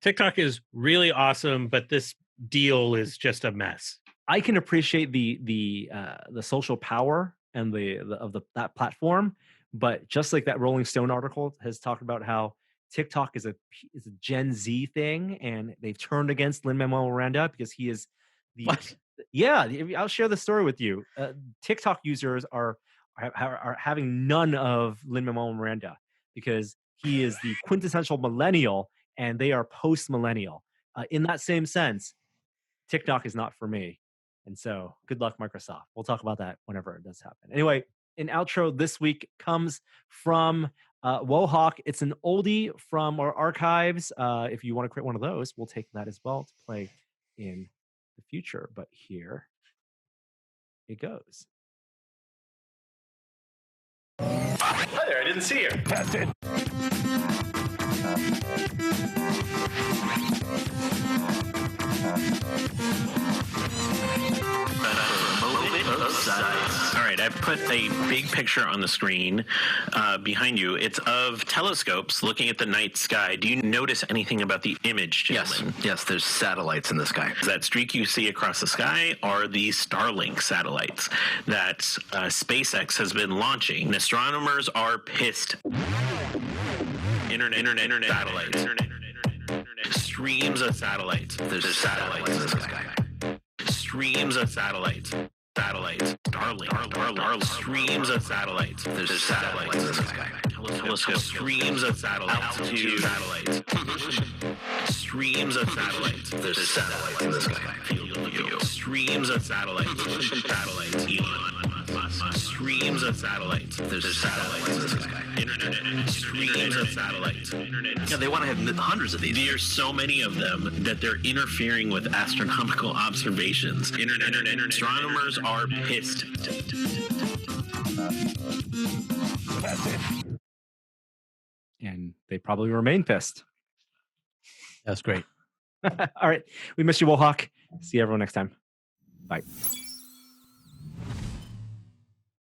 Speaker 1: TikTok is really awesome, but this deal is just a mess.
Speaker 2: I can appreciate the social power and that platform, but just like that Rolling Stone article has talked about how TikTok is a Gen Z thing, and they've turned against Lin-Manuel Miranda because he is the
Speaker 3: What?
Speaker 2: Yeah, I'll share the story with you. TikTok users are having none of Lin-Manuel Miranda because he is the quintessential millennial, and they are post-millennial. In that same sense, TikTok is not for me. And so good luck, Microsoft. We'll talk about that whenever it does happen. Anyway, an outro this week comes from Wohawk. It's an oldie from our archives. If you want to create one of those, we'll take that as well to play in the future. But here it goes.
Speaker 4: Hi there, I didn't see you. Test it. All right, I've put a big picture on the screen behind you. It's of telescopes looking at the night sky. Do you notice anything about the image, gentlemen?
Speaker 7: Yes, there's satellites in the sky.
Speaker 4: That streak you see across the sky are the Starlink satellites that SpaceX has been launching. And astronomers are pissed. Internet satellites. Streams of satellites.
Speaker 7: There's satellites in the sky.
Speaker 4: Streams of satellites. Starlink. Streams of satellites.
Speaker 7: There's satellites in the sky.
Speaker 4: Telescope. Streams of satellites. Altitude satellites. Streams of satellites.
Speaker 7: There's satellites in the sky.
Speaker 4: Streams of satellites. Elon Musk. Streams of satellites.
Speaker 7: There's satellites in the sky.
Speaker 4: Internet. Streams of satellites.
Speaker 7: Yeah, they want to have hundreds of these.
Speaker 4: There's so many of them that they're interfering with astronomical observations. Internet. Astronomers are pissed.
Speaker 2: And they probably remain pissed.
Speaker 3: That was great.
Speaker 2: All right. We miss you, Wohawk. See everyone next time. Bye.